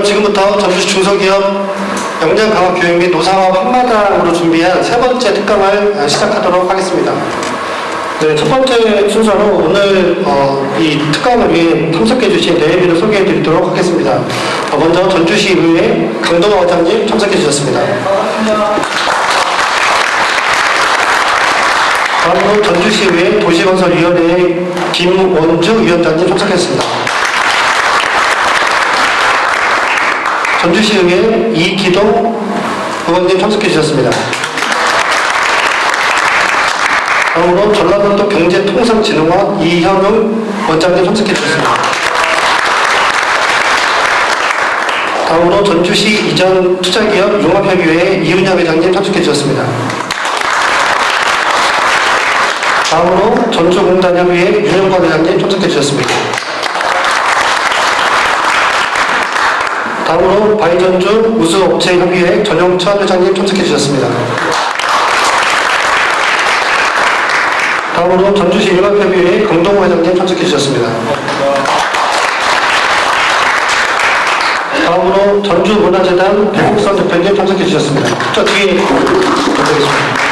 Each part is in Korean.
지금부터 전주시 중소기업 역량 강화 교육 및 노사업 한마당으로 준비한 세 번째 특강을 시작하도록 하겠습니다. 네, 첫 번째 순서로 오늘 이 특강을 위해 참석해 주신 대회비를 소개해 드리도록 하겠습니다. 먼저 전주시의회 강동화 원장님 참석해 주셨습니다. 다음으로 전주시의회 도시건설위원회 김원주 위원장님 참석했습니다. 전주시의회 이기동 의원님 참석해 주셨습니다. 다음으로 전라북도 경제통상진흥원 이현웅 원장님 참석해 주셨습니다. 다음으로 전주시 이전 투자기업 융합협의회 이윤영 회장님 참석해 주셨습니다. 다음으로 전주공단협의회 윤영관 회장님 참석해 주셨습니다. 다음으로 바이전주 우수업체협의회 전용천 회장님 참석해 주셨습니다. 다음으로 전주시 융합협의회 강동호 회장님 참석해 주셨습니다. 다음으로 전주문화재단 배국선 대표님 참석해 주셨습니다. 저 뒤에 부탁드리겠습니다.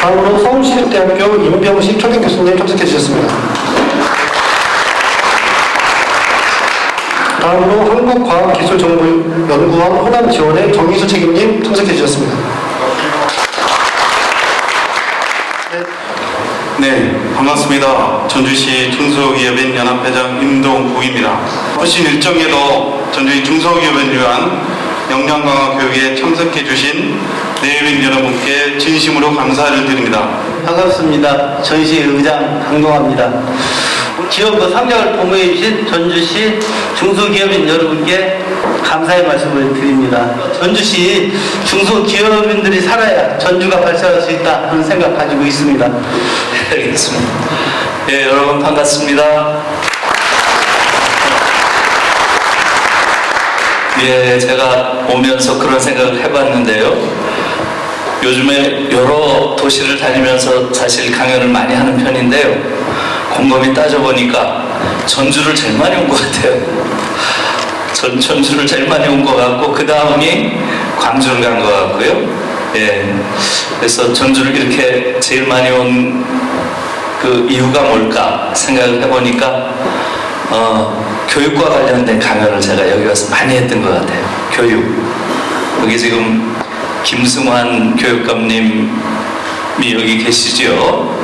다음으로 서울시립대학교 임병식 초등교수님 참석해 주셨습니다. 다음으로 한국과학기술정보연구원 호남지원회 정희수 책임님 참석해 주셨습니다. 네, 반갑습니다. 전주시 중소기업인 연합회장 임동국입니다. 훨씬 일정에도 전주시 중소기업을 위한 역량강화 교육에 참석해 주신 내외인 여러분께 진심으로 감사를 드립니다. 반갑습니다. 전시 의장 강동화입니다. 기업부 상장을 도모해 주신 전주시 중소기업인 여러분께 감사의 말씀을 드립니다. 전주시 중소기업인들이 살아야 전주가 발전할 수 있다 하는 생각 가지고 있습니다. 알겠습니다. 예, 여러분 반갑습니다. 예, 제가 오면서 그런 생각을 해봤는데요. 요즘에 여러 도시를 다니면서 사실 강연을 많이 하는 편인데요. 곰곰이 따져보니까 전주를 제일 많이 온 것 같아요. 전주를 제일 많이 온 것 같고 그 다음이 광주를 간 것 같고요. 예, 그래서 전주를 이렇게 제일 많이 온 그 이유가 뭘까 생각을 해보니까 교육과 관련된 강연을 제가 여기 와서 많이 했던 것 같아요. 교육. 여기 지금 김승환 교육감님이 여기 계시죠.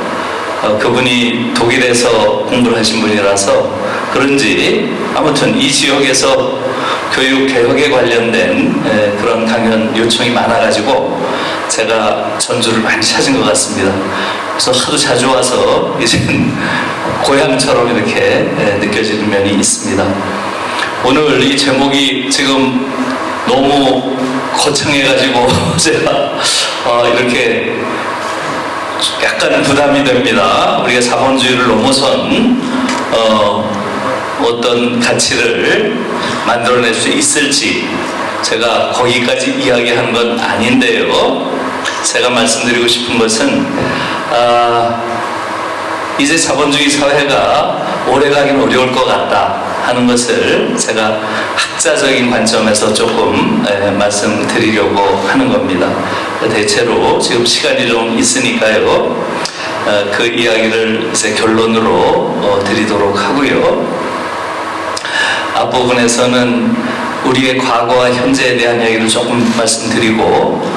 그분이 독일에서 공부를 하신 분이라서 그런지 아무튼 이 지역에서 교육 개혁에 관련된 그런 강연 요청이 많아가지고 제가 전주를 많이 찾은 것 같습니다. 그래서 하도 자주 와서 이제는 고향처럼 이렇게 느껴지는 면이 있습니다. 오늘 이 제목이 지금 너무 거창해가지고 제가 이렇게 약간 부담이 됩니다. 우리가 자본주의를 넘어선 어떤 가치를 만들어낼 수 있을지 제가 거기까지 이야기한 건 아닌데요. 제가 말씀드리고 싶은 것은 이제 자본주의 사회가 오래가긴 어려울 것 같다 하는 것을 제가 학자적인 관점에서 조금 말씀드리려고 하는 겁니다. 대체로 지금 시간이 좀 있으니까요. 그 이야기를 이제 결론으로 드리도록 하고요. 앞부분에서는 우리의 과거와 현재에 대한 이야기를 조금 말씀드리고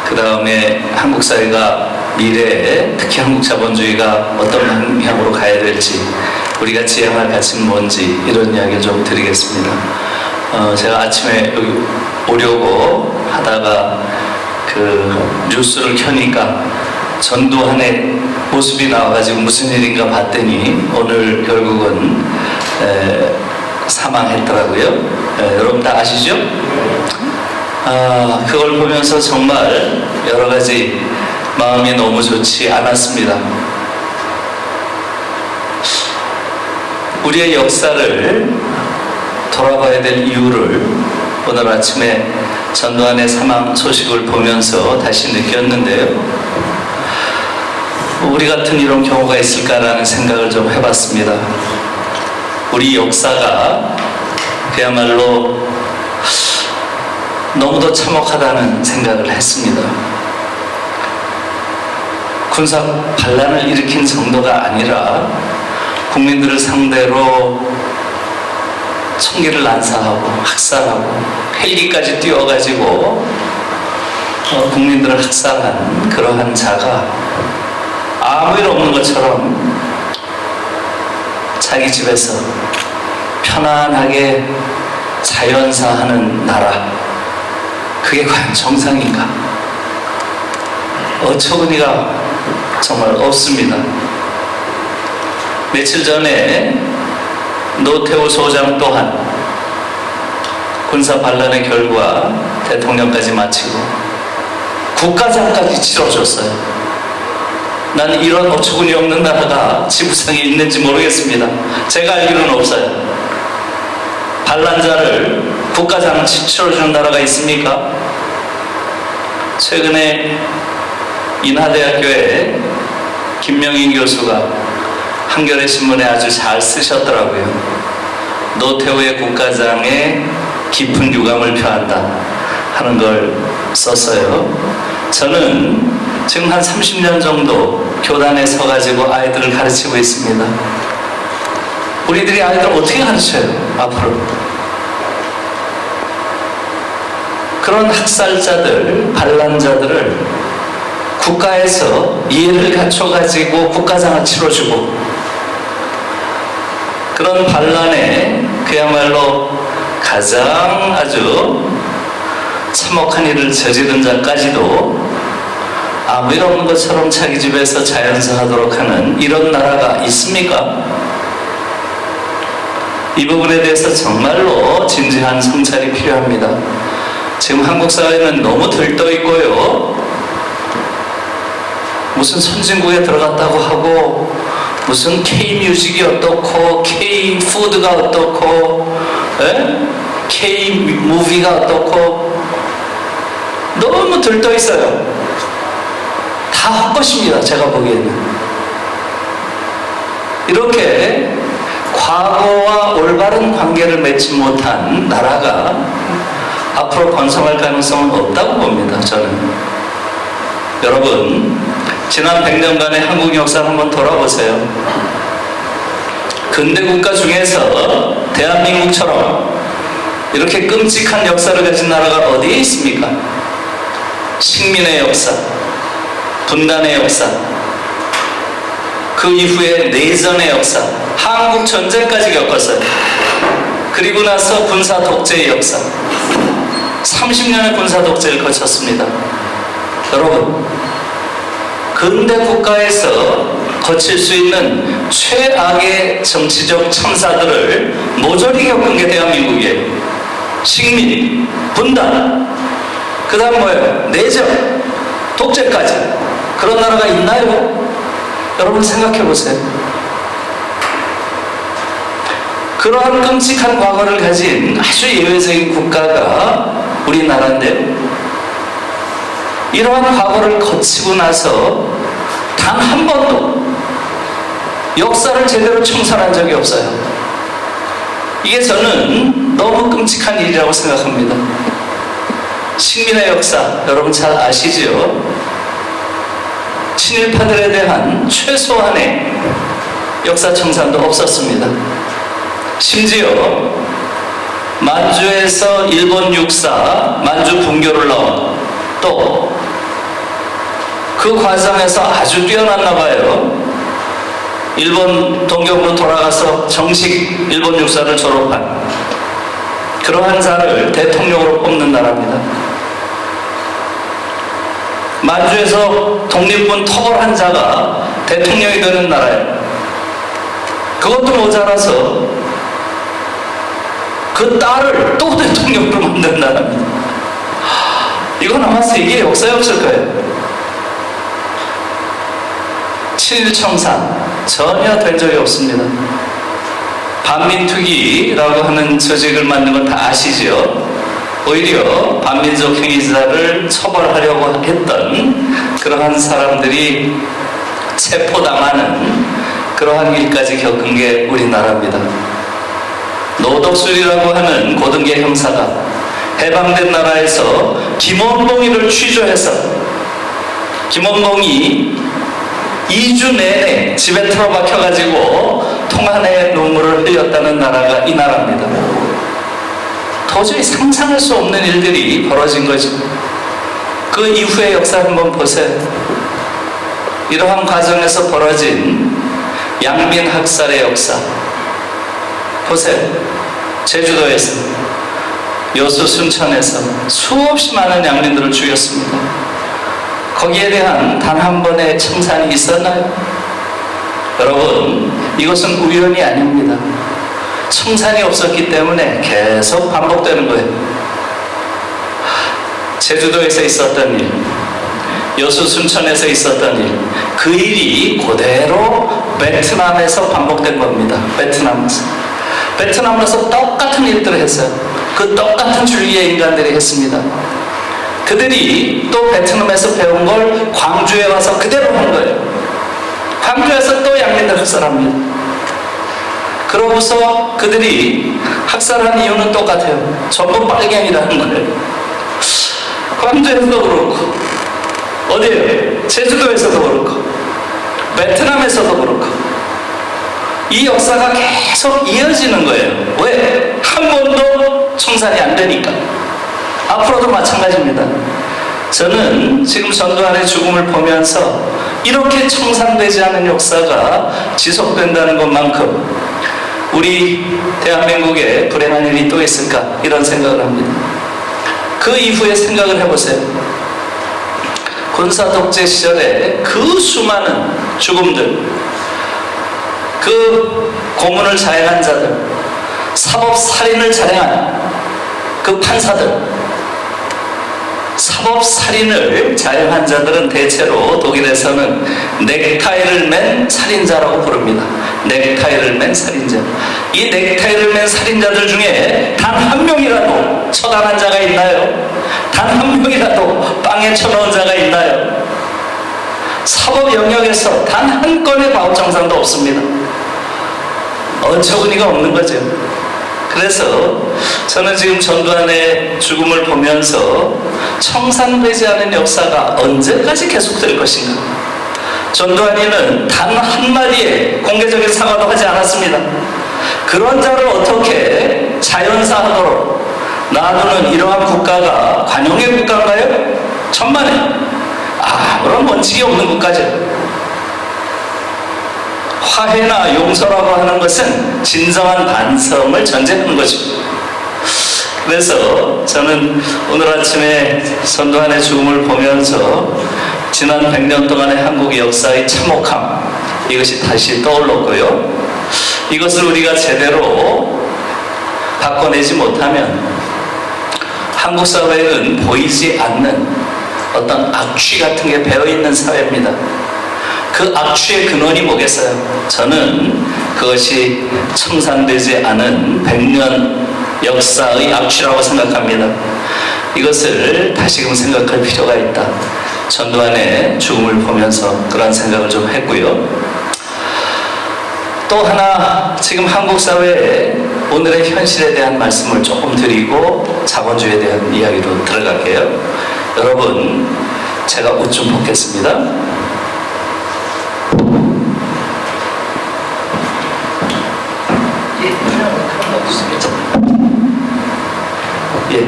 그 다음에 한국 사회가 미래에 특히 한국 자본주의가 어떤 방향으로 가야 될지 우리가 지향할 가치는 뭔지 이런 이야기를 좀 드리겠습니다. 제가 아침에 여기 오려고 하다가 그 뉴스를 켜니까 전두환의 모습이 나와가지고 무슨 일인가 봤더니 오늘 결국은 사망했더라고요. 여러분 다 아시죠? 그걸 보면서 정말 여러 가지 마음이 너무 좋지 않았습니다. 우리의 역사를 돌아봐야 될 이유를 오늘 아침에 전두환의 사망 소식을 보면서 다시 느꼈는데요. 우리 같은 이런 경우가 있을까라는 생각을 좀 해봤습니다. 우리 역사가 그야말로 너무도 참혹하다는 생각을 했습니다. 군사 반란을 일으킨 정도가 아니라 국민들을 상대로 총기를 난사하고 학살하고 헬기까지 띄워가지고 국민들을 학살한 그러한 자가 아무 일 없는 것처럼 자기 집에서 편안하게 자연사하는 나라, 그게 과연 정상인가? 어처구니가 정말 없습니다. 며칠 전에 노태우 소장 또한 군사 반란의 결과 대통령까지 마치고 국가장까지 치러줬어요. 나는 이런 어처구니 없는 나라가 지구상에 있는지 모르겠습니다. 제가 알기로는 없어요. 반란자를 국가장 치러주는 나라가 있습니까? 최근에 인하대학교에 김명인 교수가 한겨레 신문에 아주 잘 쓰셨더라고요. 노태우의 국가장에 깊은 유감을 표한다 하는 걸 썼어요. 저는 지금 한 30년 정도 교단에 서가지고 아이들을 가르치고 있습니다. 우리들이 아이들을 어떻게 가르쳐요, 앞으로? 그런 학살자들, 반란자들을 국가에서 이해를 갖춰가지고 국가장을 치러주고, 그런 반란에 그야말로 가장 아주 참혹한 일을 저지른 자까지도 아무 일 없는 것처럼 자기 집에서 자연사하도록 하는 이런 나라가 있습니까? 이 부분에 대해서 정말로 진지한 성찰이 필요합니다. 지금 한국 사회는 너무 들떠 있고요. 무슨 선진국에 들어갔다고 하고 무슨 K-뮤직이 어떻고 K-푸드가 어떻고 K-무비가 어떻고 너무 들떠 있어요. 다 헛것입니다. 제가 보기에는. 이렇게 과거와 올바른 관계를 맺지 못한 나라가 앞으로 번성할 가능성은 없다고 봅니다. 저는. 여러분, 지난 100년간의 한국 역사를 한번 돌아보세요. 근대 국가 중에서 대한민국처럼 이렇게 끔찍한 역사를 가진 나라가 어디에 있습니까? 식민의 역사, 분단의 역사, 그 이후에 내전의 역사, 한국 전쟁까지 겪었어요. 그리고 나서 군사 독재의 역사, 30년의 군사 독재를 거쳤습니다. 여러분, 근대 국가에서 거칠 수 있는 최악의 정치적 참사들을 모조리 겪은 게 대한민국이에요. 식민, 분단, 그 다음 뭐예요? 내전, 독재까지. 그런 나라가 있나요? 여러분 생각해 보세요. 그러한 끔찍한 과거를 가진 아주 예외적인 국가가 우리나라인데요. 이러한 과거를 거치고 나서 단 한 번도 역사를 제대로 청산한 적이 없어요. 이게 저는 너무 끔찍한 일이라고 생각합니다. 식민의 역사, 여러분 잘 아시죠? 친일파들에 대한 최소한의 역사 청산도 없었습니다. 심지어 만주에서 일본 육사, 만주 분교를 나온 또 그 과정에서 아주 뛰어났나 봐요. 일본 동경으로 돌아가서 정식 일본 육사를 졸업한 그러한 자를 대통령으로 뽑는 나라입니다. 만주에서 독립군 토벌한 자가 대통령이 되는 나라예요. 그것도 모자라서 그 딸을 또 대통령으로 만든 나라입니다. 이건 아마 세계 역사에 없을 거예요. 친일 청산 전혀 된 적이 없습니다. 반민특위라고 하는 조직을 만든 건 다 아시죠? 오히려 반민족 행위자를 처벌하려고 했던 그러한 사람들이 체포당하는 그러한 일까지 겪은 게 우리나라입니다. 노동 오덕술이라고 하는 고등계 형사가 해방된 나라에서 김원봉이를 취조해서 김원봉이 2주 내내 집에 틀어박혀가지고 통한의 눈물을 흘렸다는 나라가 이 나라입니다. 도저히 상상할 수 없는 일들이 벌어진 거죠. 그 이후의 역사 한번 보세요. 이러한 과정에서 벌어진 양민 학살의 역사 보세요. 제주도에서, 여수 순천에서 수없이 많은 양민들을 죽였습니다. 거기에 대한 단 한 번의 청산이 있었나요? 여러분, 이것은 우연이 아닙니다. 청산이 없었기 때문에 계속 반복되는 거예요. 제주도에서 있었던 일, 여수 순천에서 있었던 일, 그 일이 그대로 베트남에서 반복된 겁니다. 베트남에서 똑같은 일들을 했어요. 그 똑같은 줄기의 인간들이 했습니다. 그들이 또 베트남에서 배운 걸 광주에 와서 그대로 한 거예요. 광주에서 또 양민들 학살합니다. 그러고서 그들이 학살한 이유는 똑같아요. 전부 빨갱이라는 거예요. 광주에서도 그렇고, 어디에요? 제주도에서도 그렇고, 베트남에서도 그렇고, 이 역사가 계속 이어지는 거예요. 왜? 한 번도 청산이 안 되니까. 앞으로도 마찬가지입니다. 저는 지금 전두환의 죽음을 보면서 이렇게 청산되지 않은 역사가 지속된다는 것만큼 우리 대한민국에 불행한 일이 또 있을까 이런 생각을 합니다. 그 이후에 생각을 해보세요. 군사독재 시절에 그 수많은 죽음들, 그 고문을 자행한 자들, 사법살인을 자행한 그 판사들, 사법살인을 자행한 자들은 대체로 독일에서는 넥타이를 맨 살인자라고 부릅니다. 넥타이를 맨 살인자. 이 넥타이를 맨 살인자들 중에 단 한 명이라도 처단한 자가 있나요? 단 한 명이라도 빵에 쳐넣은 자가 있나요? 사법 영역에서 단 한 건의 과업정상도 없습니다. 어처구니가 없는 거죠. 그래서 저는 지금 전두환의 죽음을 보면서 청산되지 않은 역사가 언제까지 계속될 것인가. 전두환이는 단 한마디의 공개적인 사과도 하지 않았습니다. 그런 자를 어떻게 자연사하도록 놔두는 이러한 국가가 관용의 국가인가요? 천만에 아무런 원칙이 없는 국가죠. 화해나 용서라고 하는 것은 진정한 반성을 전제하는 거죠. 그래서 저는 오늘 아침에 전두환의 죽음을 보면서 지난 100년 동안의 한국의 역사의 참혹함, 이것이 다시 떠올랐고요. 이것을 우리가 제대로 바꿔내지 못하면 한국 사회는 보이지 않는 어떤 악취 같은 게 배어있는 사회입니다. 그 악취의 근원이 뭐겠어요? 저는 그것이 청산되지 않은 100년 역사의 악취라고 생각합니다. 이것을 다시금 생각할 필요가 있다. 전두환의 죽음을 보면서 그런 생각을 좀 했고요. 또 하나, 지금 한국 사회의 오늘의 현실에 대한 말씀을 조금 드리고 자본주의에 대한 이야기로 들어갈게요. 여러분, 제가 옷 좀 벗겠습니다. 예,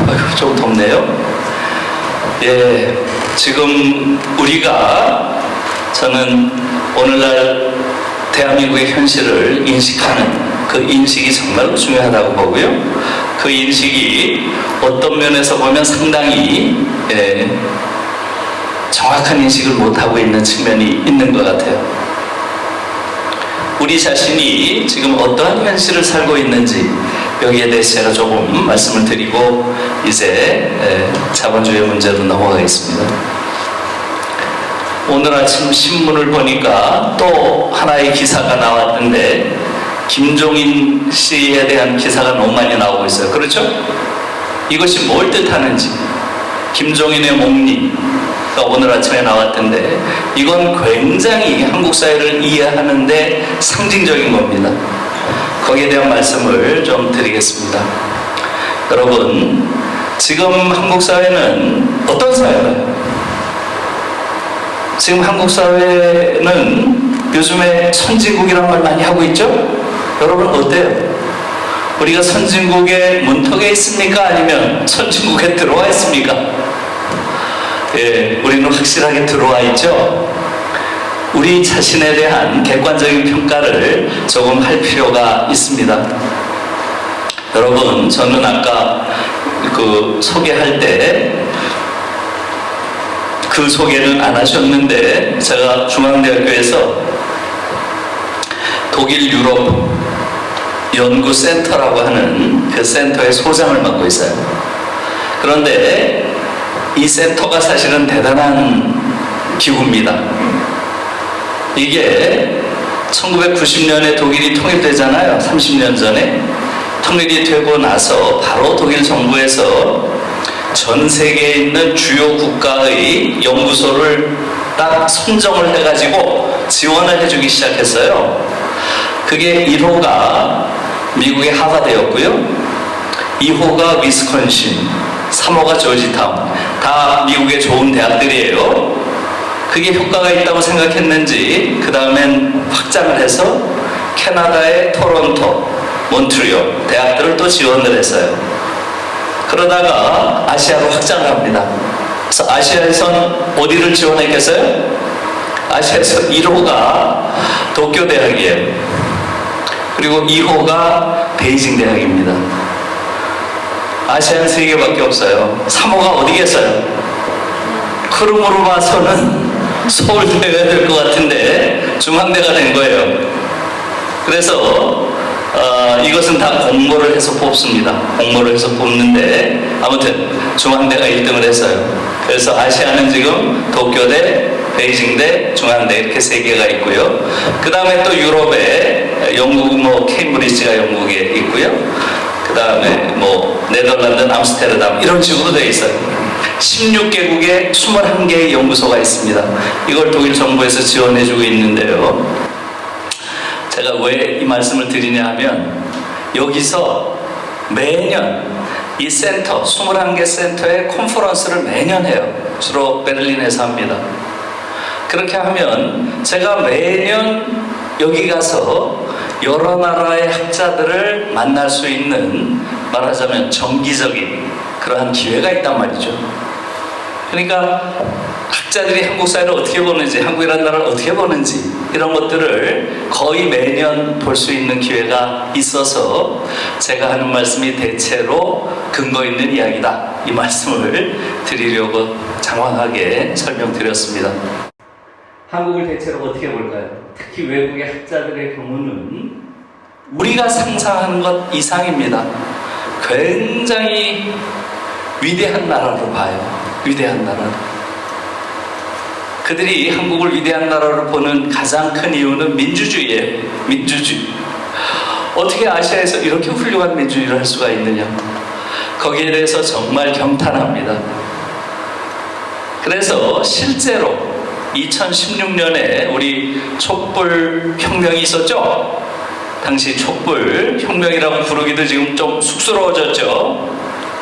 아이고, 좀 덥네요. 예, 지금 우리가, 저는 오늘날 대한민국의 현실을 인식하는 그 인식이 정말로 중요하다고 보고요. 그 인식이 어떤 면에서 보면 상당히 정확한 인식을 못하고 있는 측면이 있는 것 같아요. 우리 자신이 지금 어떠한 현실을 살고 있는지 여기에 대해서 제가 조금 말씀을 드리고 이제 자본주의 문제로 넘어가겠습니다. 오늘 아침 신문을 보니까 또 하나의 기사가 나왔는데 김종인 씨에 대한 기사가 너무 많이 나오고 있어요. 그렇죠? 이것이 뭘 뜻하는지, 김종인의 목리가 오늘 아침에 나왔던데 이건 굉장히 한국 사회를 이해하는데 상징적인 겁니다. 거기에 대한 말씀을 좀 드리겠습니다. 여러분, 지금 한국 사회는 어떤 사회인가요? 지금 한국 사회는 요즘에 선진국이란 말 많이 하고 있죠? 여러분 어때요? 우리가 선진국의 문턱에 있습니까? 아니면 선진국에 들어와 있습니까? 예, 우리는 확실하게 들어와 있죠? 우리 자신에 대한 객관적인 평가를 조금 할 필요가 있습니다. 여러분, 저는 아까 그 소개할 때 그 소개는 안 하셨는데, 제가 중앙대학교에서 독일 유럽 연구센터라고 하는 그 센터의 소장을 맡고 있어요. 그런데 이 센터가 사실은 대단한 기구입니다. 이게 1990년에 독일이 통일되잖아요. 30년 전에. 통일이 되고 나서 바로 독일 정부에서 전 세계에 있는 주요 국가의 연구소를 딱 선정을 해가지고 지원을 해주기 시작했어요. 그게 1호가 미국의 하버드였고요. 2호가 위스콘신, 3호가 조지타운. 다 미국의 좋은 대학들이에요. 그게 효과가 있다고 생각했는지 그 다음엔 확장을 해서 캐나다의 토론토, 몬트리올 대학들을 또 지원을 했어요. 그러다가 아시아로 확장을 합니다. 그래서 아시아에선 어디를 지원했겠어요? 아시아에서 1호가 도쿄 대학이에요. 그리고 2호가 베이징 대학입니다. 아시아는 3개밖에 없어요. 3호가 어디겠어요? 그rum으로 봐서는 서울대가 될 것 같은데 중앙대가 된 거예요. 그래서 이것은 다 공모를 해서 뽑습니다. 공모를 해서 뽑는데 아무튼 중앙대가 1등을 했어요. 그래서 아시아는 지금 도쿄대, 베이징대, 중앙대 이렇게 3개가 있고요. 그 다음에 또 유럽에 영국 뭐 케임브리지가 영국에 있고요. 그 다음에 뭐 네덜란드, 암스테르담 이런 식으로 되어 있어요. 16개국에 21개의 연구소가 있습니다. 이걸 독일 정부에서 지원해주고 있는데요. 제가 왜 이 말씀을 드리냐 하면 여기서 매년 이 센터, 21개 센터의 컨퍼런스를 매년 해요. 주로 베를린에서 합니다. 그렇게 하면 제가 매년 여기 가서 여러 나라의 학자들을 만날 수 있는, 말하자면 정기적인 그러한 기회가 있단 말이죠. 그러니까 학자들이 한국 사회를 어떻게 보는지, 한국이라는 나라를 어떻게 보는지 이런 것들을 거의 매년 볼 수 있는 기회가 있어서 제가 하는 말씀이 대체로 근거 있는 이야기다, 이 말씀을 드리려고 장황하게 설명드렸습니다. 한국을 대체로 어떻게 볼까요? 특히 외국의 학자들의 경우는 우리가 상상하는 것 이상입니다. 굉장히 위대한 나라로 봐요. 위대한 나라. 그들이 한국을 위대한 나라로 보는 가장 큰 이유는 민주주의예요. 민주주의. 어떻게 아시아에서 이렇게 훌륭한 민주주의를 할 수가 있느냐. 거기에 대해서 정말 경탄합니다. 그래서 실제로 2016년에 우리 촛불 혁명이 있었죠? 당시 촛불 혁명이라고 부르기도 지금 좀 쑥스러워졌죠?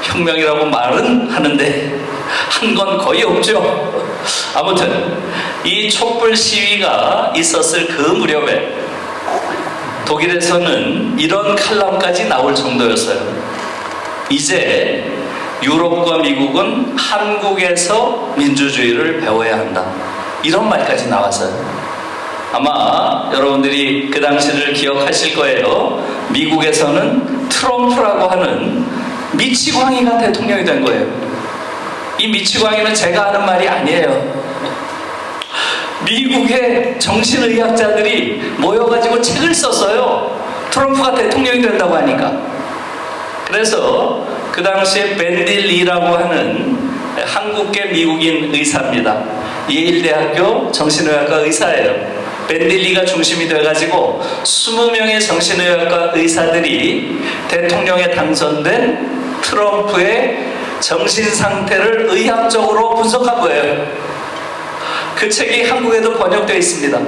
혁명이라고 말은 하는데 한 건 거의 없죠. 아무튼 이 촛불 시위가 있었을 그 무렵에 독일에서는 이런 칼럼까지 나올 정도였어요. 이제 유럽과 미국은 한국에서 민주주의를 배워야 한다, 이런 말까지 나왔어요. 아마 여러분들이 그 당시를 기억하실 거예요. 미국에서는 트럼프라고 하는 미치광이가 대통령이 된 거예요. 이 미치광이는 제가 하는 말이 아니에요. 미국의 정신의학자들이 모여가지고 책을 썼어요. 트럼프가 대통령이 된다고 하니까. 그래서 그 당시에 벤딜리라고 하는 한국계 미국인 의사입니다. 예일대학교 정신의학과 의사예요. 벤딜리가 중심이 돼가지고 20명의 정신의학과 의사들이 대통령에 당선된 트럼프의 정신 상태를 의학적으로 분석한 거예요. 그 책이 한국에도 번역되어 있습니다.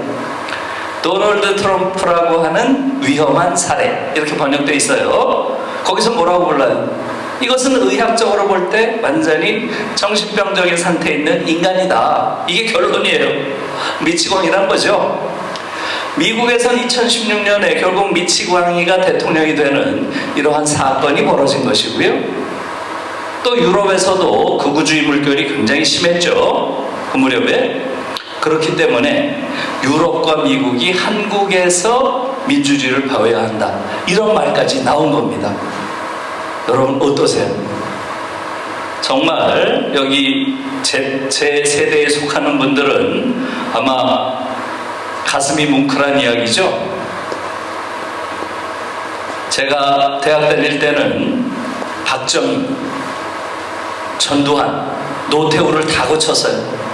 도널드 트럼프라고 하는 위험한 사례 이렇게 번역되어 있어요. 거기서 뭐라고 불러요? 이것은 의학적으로 볼 때 완전히 정신병적인 상태에 있는 인간이다. 이게 결론이에요. 미치광이란 거죠. 미국에선 2016년에 결국 미치광이가 대통령이 되는 이러한 사건이 벌어진 것이고요. 또 유럽에서도 극우주의 물결이 굉장히 심했죠. 그 무렵에. 그렇기 때문에 유럽과 미국이 한국에서 민주주의를 배워야 한다. 이런 말까지 나온 겁니다. 여러분 어떠세요? 정말 여기 제 세대에 속하는 분들은 아마 가슴이 뭉클한 이야기죠. 제가 대학 다닐 때는 박정희, 전두환, 노태우를 다 거쳤어요.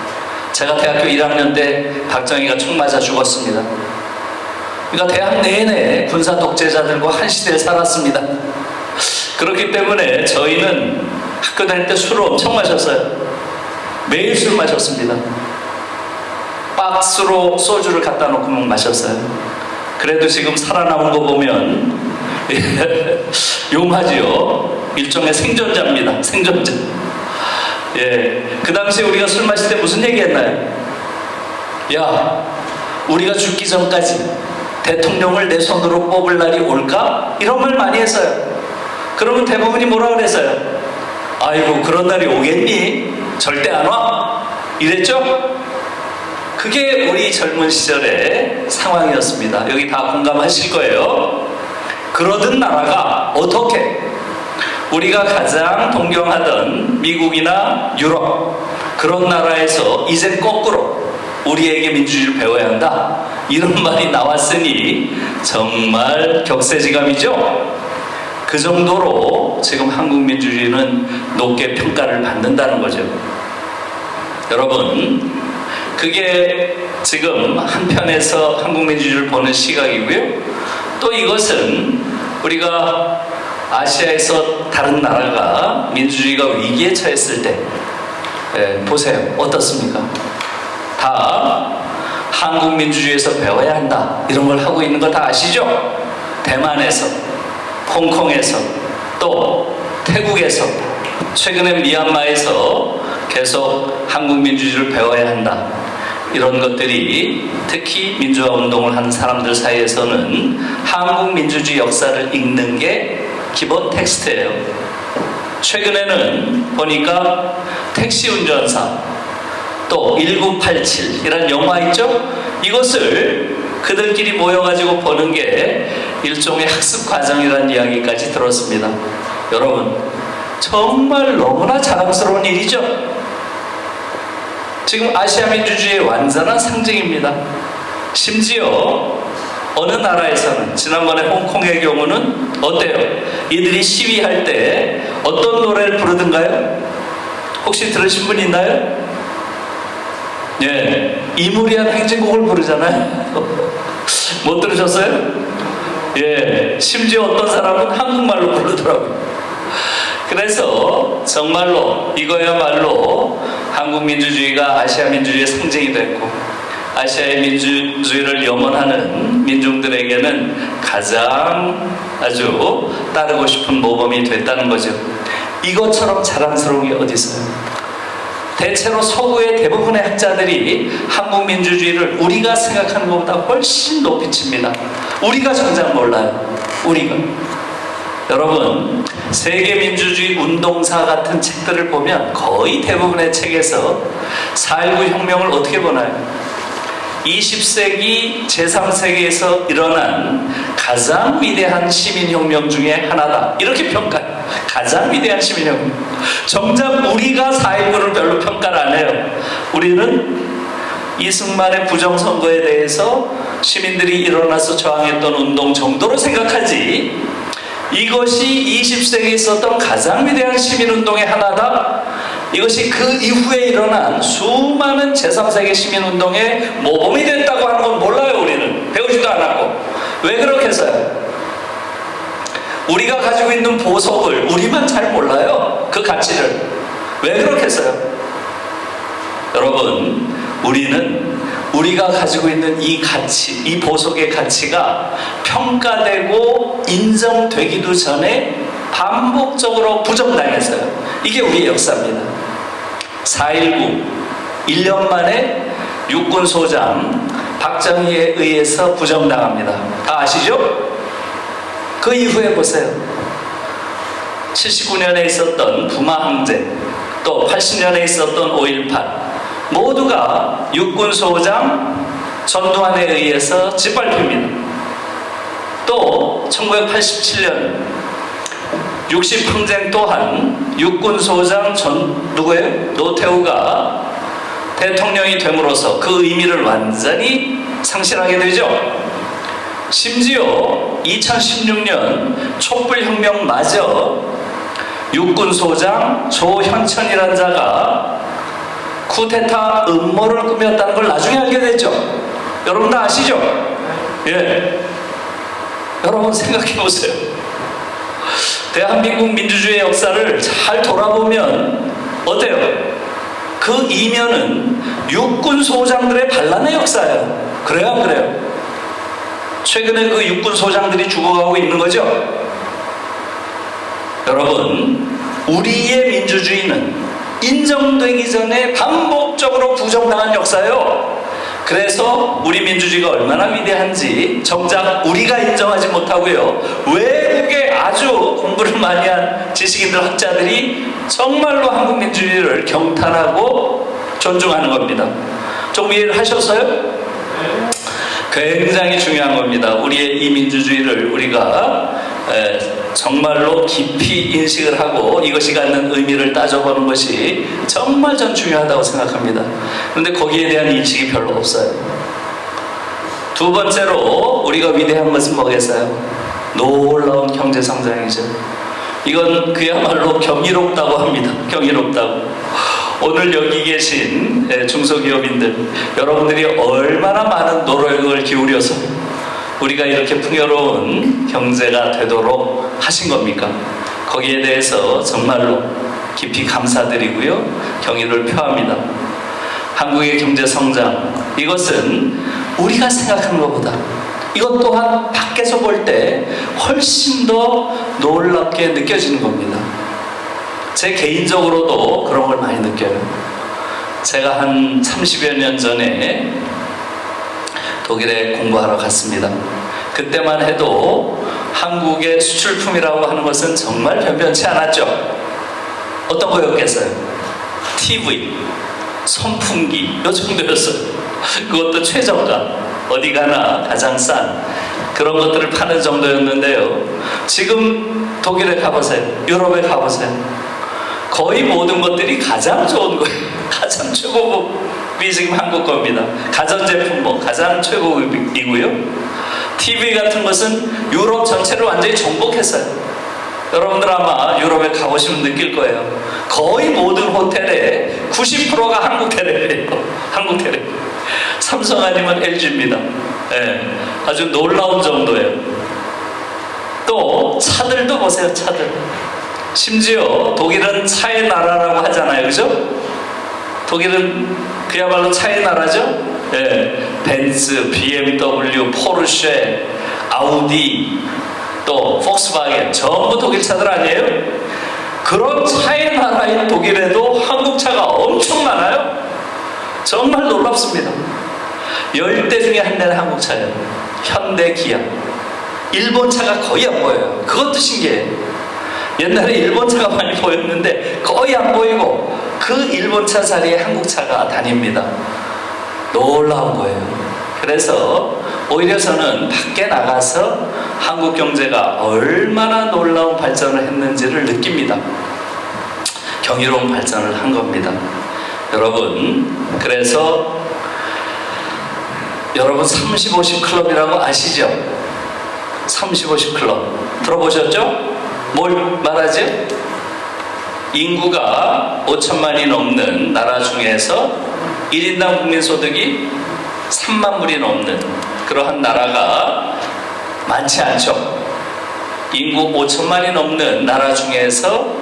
제가 대학교 1학년 때 박정희가 총 맞아 죽었습니다. 그러니까 대학 내내 군사 독재자들과 한 시대에 살았습니다. 그렇기 때문에 저희는 학교 다닐 때 술을 엄청 마셨어요. 매일 술 마셨습니다. 박스로 소주를 갖다 놓고 마셨어요. 그래도 지금 살아남은 거 보면 용하지요. 일종의 생존자입니다. 생존자. 예, 그 당시에 우리가 술 마실 때 무슨 얘기 했나요? 야, 우리가 죽기 전까지 대통령을 내 손으로 뽑을 날이 올까? 이런 말 많이 했어요. 그러면 대부분이 뭐라 그랬어요? 아이고, 그런 날이 오겠니? 절대 안 와? 이랬죠? 그게 우리 젊은 시절의 상황이었습니다. 여기 다 공감하실 거예요. 그러던 나라가 어떻게 우리가 가장 동경하던 미국이나 유럽 그런 나라에서 이제 거꾸로 우리에게 민주주의를 배워야 한다 이런 말이 나왔으니 정말 격세지감이죠. 그 정도로 지금 한국 민주주의는 높게 평가를 받는다는 거죠. 여러분, 그게 지금 한편에서 한국 민주주의를 보는 시각이고요. 또 이것은 우리가 아시아에서 다른 나라가 민주주의가 위기에 처했을 때 보세요. 어떻습니까? 다 한국 민주주의에서 배워야 한다 이런 걸 하고 있는 거 다 아시죠? 대만에서, 홍콩에서, 또 태국에서, 최근에 미얀마에서 계속 한국 민주주의를 배워야 한다 이런 것들이 특히 민주화 운동을 하는 사람들 사이에서는 한국 민주주의 역사를 읽는 게 기본 텍스트예요. 최근에는 보니까 택시 운전사 또 1987 이란 영화 있죠? 이것을 그들끼리 모여가지고 보는 게 일종의 학습 과정이라는 이야기까지 들었습니다. 여러분, 정말 너무나 자랑스러운 일이죠? 지금 아시아 민주주의의 완전한 상징입니다. 심지어 어느 나라에서는 지난번에 홍콩의 경우는 어때요? 이들이 시위할 때 어떤 노래를 부르던가요? 혹시 들으신 분 있나요? 예, 이무리한 행진곡을 부르잖아요. 못 들으셨어요? 예, 심지어 어떤 사람은 한국말로 부르더라고요. 그래서 정말로 이거야말로 한국 민주주의가 아시아 민주주의의 상징이 됐고 아시아의 민주주의를 염원하는 민중들에게는 가장 아주 따르고 싶은 모범이 됐다는 거죠. 이것처럼 자랑스러운 게 어디 있어요? 대체로 서구의 대부분의 학자들이 한국 민주주의를 우리가 생각하는 것보다 훨씬 높이 칩니다. 우리가 정작 몰라요. 우리가. 여러분, 세계 민주주의 운동사 같은 책들을 보면 거의 대부분의 책에서 4.19 혁명을 어떻게 보나요? 20세기 제3세기에서 일어난 가장 위대한 시민혁명 중에 하나다 이렇게 평가해요. 가장 위대한 시민혁명. 정작 우리가 4.19를 별로 평가를 안 해요. 우리는 이승만의 부정선거에 대해서 시민들이 일어나서 저항했던 운동 정도로 생각하지 이것이 20세기에 있었던 가장 위대한 시민운동의 하나다. 이것이 그 이후에 일어난 수많은 제3세기 시민운동의 모범이 됐다고 하는 건 몰라요. 우리는 배우지도 않았고. 왜 그렇게 해서요? 우리가 가지고 있는 보석을 우리만 잘 몰라요. 그 가치를. 왜 그렇게 해서요? 여러분, 우리는 우리가 가지고 있는 이 가치, 이 보석의 가치가 평가되고 인정되기도 전에 반복적으로 부정당했어요. 이게 우리의 역사입니다. 4.19 1년 만에 육군소장 박정희에 의해서 부정당합니다. 다 아시죠? 그 이후에 보세요. 79년에 있었던 부마항쟁, 또 80년에 있었던 5.18 모두가 육군소장 전두환에 의해서 짓밟힙니다. 또 1987년 60항쟁 또한 육군소장 누구예요? 노태우가 대통령이 됨으로써 그 의미를 완전히 상실하게 되죠. 심지어 2016년 촛불혁명마저 육군소장 조현천이라는 자가 쿠데타 음모를 꾸몄다는 걸 나중에 알게 됐죠. 여러분 다 아시죠? 예. 여러분 생각해 보세요. 대한민국 민주주의 역사를 잘 돌아보면 어때요? 그 이면은 육군소장들의 반란의 역사예요. 그래요, 안 그래요? 최근에 그 육군소장들이 죽어가고 있는 거죠? 여러분, 우리의 민주주의는 인정되기 전에 반복적으로 부정당한 역사예요. 그래서 우리 민주주의가 얼마나 위대한지 정작 우리가 인정하지 못하고요, 외국의 아주 공부를 많이 한 지식인들, 학자들이 정말로 한국 민주주의를 경탄하고 존중하는 겁니다. 좀 이해를 하셨어요? 굉장히 중요한 겁니다. 우리의 이 민주주의를 우리가 정말로 깊이 인식을 하고 이것이 갖는 의미를 따져보는 것이 정말 전 중요하다고 생각합니다. 그런데 거기에 대한 인식이 별로 없어요. 두 번째로 우리가 위대한 것은 뭐겠어요? 놀라운 경제성장이죠. 이건 그야말로 경이롭다고 합니다. 경이롭다고. 오늘 여기 계신 중소기업인들, 여러분들이 얼마나 많은 노력을 기울여서 우리가 이렇게 풍요로운 경제가 되도록 하신 겁니까? 거기에 대해서 정말로 깊이 감사드리고요, 경의를 표합니다. 한국의 경제성장, 이것은 우리가 생각하는 것보다 이것 또한 밖에서 볼 때 훨씬 더 놀랍게 느껴지는 겁니다. 제 개인적으로도 그런 걸 많이 느껴요. 제가 한 30여 년 전에 독일에 공부하러 갔습니다. 그때만 해도 한국의 수출품이라고 하는 것은 정말 변변치 않았죠. 어떤 거였겠어요? TV, 선풍기, 요 정도였어요. 그것도 최저가, 어디 가나 가장 싼 그런 것들을 파는 정도였는데요. 지금 독일에 가보세요. 유럽에 가보세요. 거의 모든 것들이 가장 좋은 거예요. 가장 최고급이 지금 한국 겁니다. 가전제품 뭐 가장 최고급이고요. TV 같은 것은 유럽 전체를 완전히 정복했어요. 여러분들 아마 유럽에 가보시면 느낄 거예요. 거의 모든 호텔의 90%가 한국 테레비예요. 한국 테레비. 삼성 아니면 LG입니다. 네, 아주 놀라운 정도예요. 또 차들도 보세요. 차들. 심지어 독일은 차의 나라라고 하잖아요. 그죠? 독일은 그야말로 차의 나라죠? 예, 벤츠, BMW, 포르쉐, 아우디, 또 폭스바겐 전부 독일 차들 아니에요? 그런 차의 나라인 독일에도 한국 차가 엄청 많아요. 정말 놀랍습니다. 10대 중에 한 대는 한국 차예요. 현대, 기아. 일본 차가 거의 안 보여요. 그것도 신기해요. 옛날에 일본 차가 많이 보였는데 거의 안 보이고 그 일본 차 자리에 한국 차가 다닙니다. 놀라운 거예요. 그래서 오히려 저는 밖에 나가서 한국 경제가 얼마나 놀라운 발전을 했는지를 느낍니다. 경이로운 발전을 한 겁니다. 여러분, 그래서 여러분 30, 50 클럽이라고 아시죠? 30, 50 클럽 들어보셨죠? 뭘 말하죠? 인구가 5천만이 넘는 나라 중에서 1인당 국민소득이 3만 불이 넘는 그러한 나라가 많지 않죠. 인구 5천만이 넘는 나라 중에서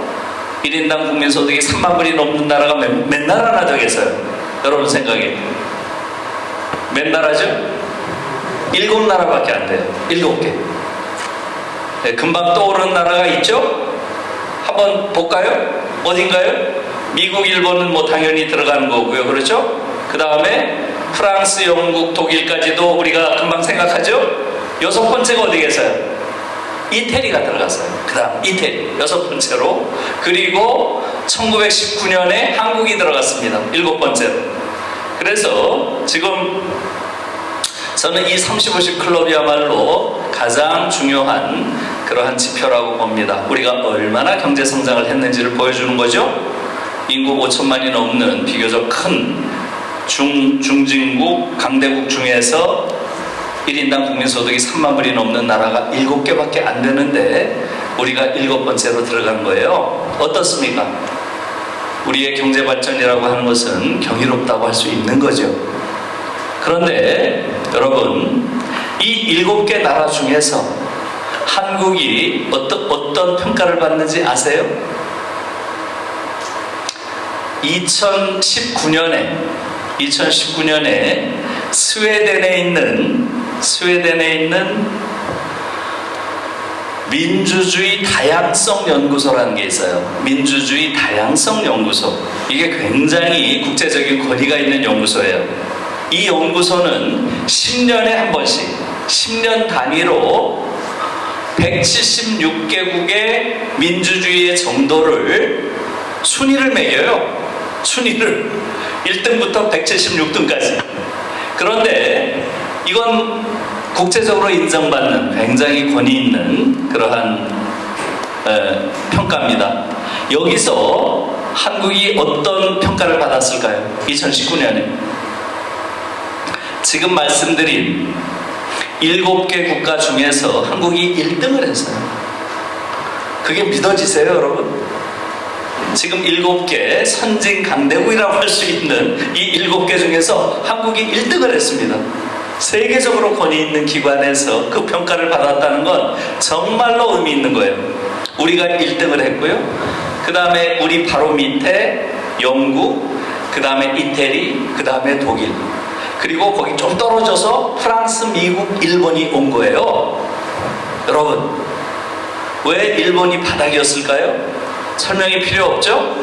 1인당 국민소득이 3만 불이 넘는 나라가 몇 나라나 되겠어요? 여러분 생각에 몇 나라죠? 7나라밖에 안 돼요. 7개. 네, 금방 떠오르는 나라가 있죠? 한번 볼까요? 어딘가요? 미국, 일본은 뭐 당연히 들어가는 거고요. 그렇죠? 그 다음에 프랑스, 영국, 독일까지도 우리가 금방 생각하죠? 6번째가 어디겠어요? 이태리가 들어갔어요. 그 다음 이태리 6번째로. 그리고 1919년에 한국이 들어갔습니다. 7번째로. 그래서 지금 저는 이 30-50 클럽이야말로 가장 중요한 그러한 지표라고 봅니다. 우리가 얼마나 경제 성장을 했는지를 보여주는 거죠. 인구 5천만이 넘는 비교적 큰 중진국 강대국 중에서 1인당 국민소득이 3만 불이 넘는 나라가 7개밖에 안 되는데 우리가 7번째로 들어간 거예요. 어떻습니까? 우리의 경제 발전이라고 하는 것은 경이롭다고 할 수 있는 거죠. 그런데 여러분, 이 7개 나라 중에서 한국이 어떤 평가를 받는지 아세요? 2019년에 스웨덴에 있는 민주주의 다양성 연구소라는 게 있어요. 민주주의 다양성 연구소. 이게 굉장히 국제적인 권위가 있는 연구소예요. 이 연구소는 10년에 한 번씩 10년 단위로 176개국의 민주주의의 정도를 순위를 매겨요. 순위를 1등부터 176등까지. 그런데 이건 국제적으로 인정받는 굉장히 권위 있는 그러한 평가입니다. 여기서 한국이 어떤 평가를 받았을까요? 2019년에 지금 말씀드린 7개 국가 중에서 한국이 1등을 했어요. 그게 믿어지세요, 여러분? 지금 7개 선진 강대국이라고 할 수 있는 이 7개 중에서 한국이 1등을 했습니다. 세계적으로 권위 있는 기관에서 그 평가를 받았다는 건 정말로 의미 있는 거예요. 우리가 1등을 했고요. 그 다음에 우리 바로 밑에 영국, 그 다음에 이태리, 그 다음에 독일, 그리고 거기 좀 떨어져서 프랑스, 미국, 일본이 온 거예요. 여러분, 왜 일본이 바닥이었을까요? 설명이 필요 없죠?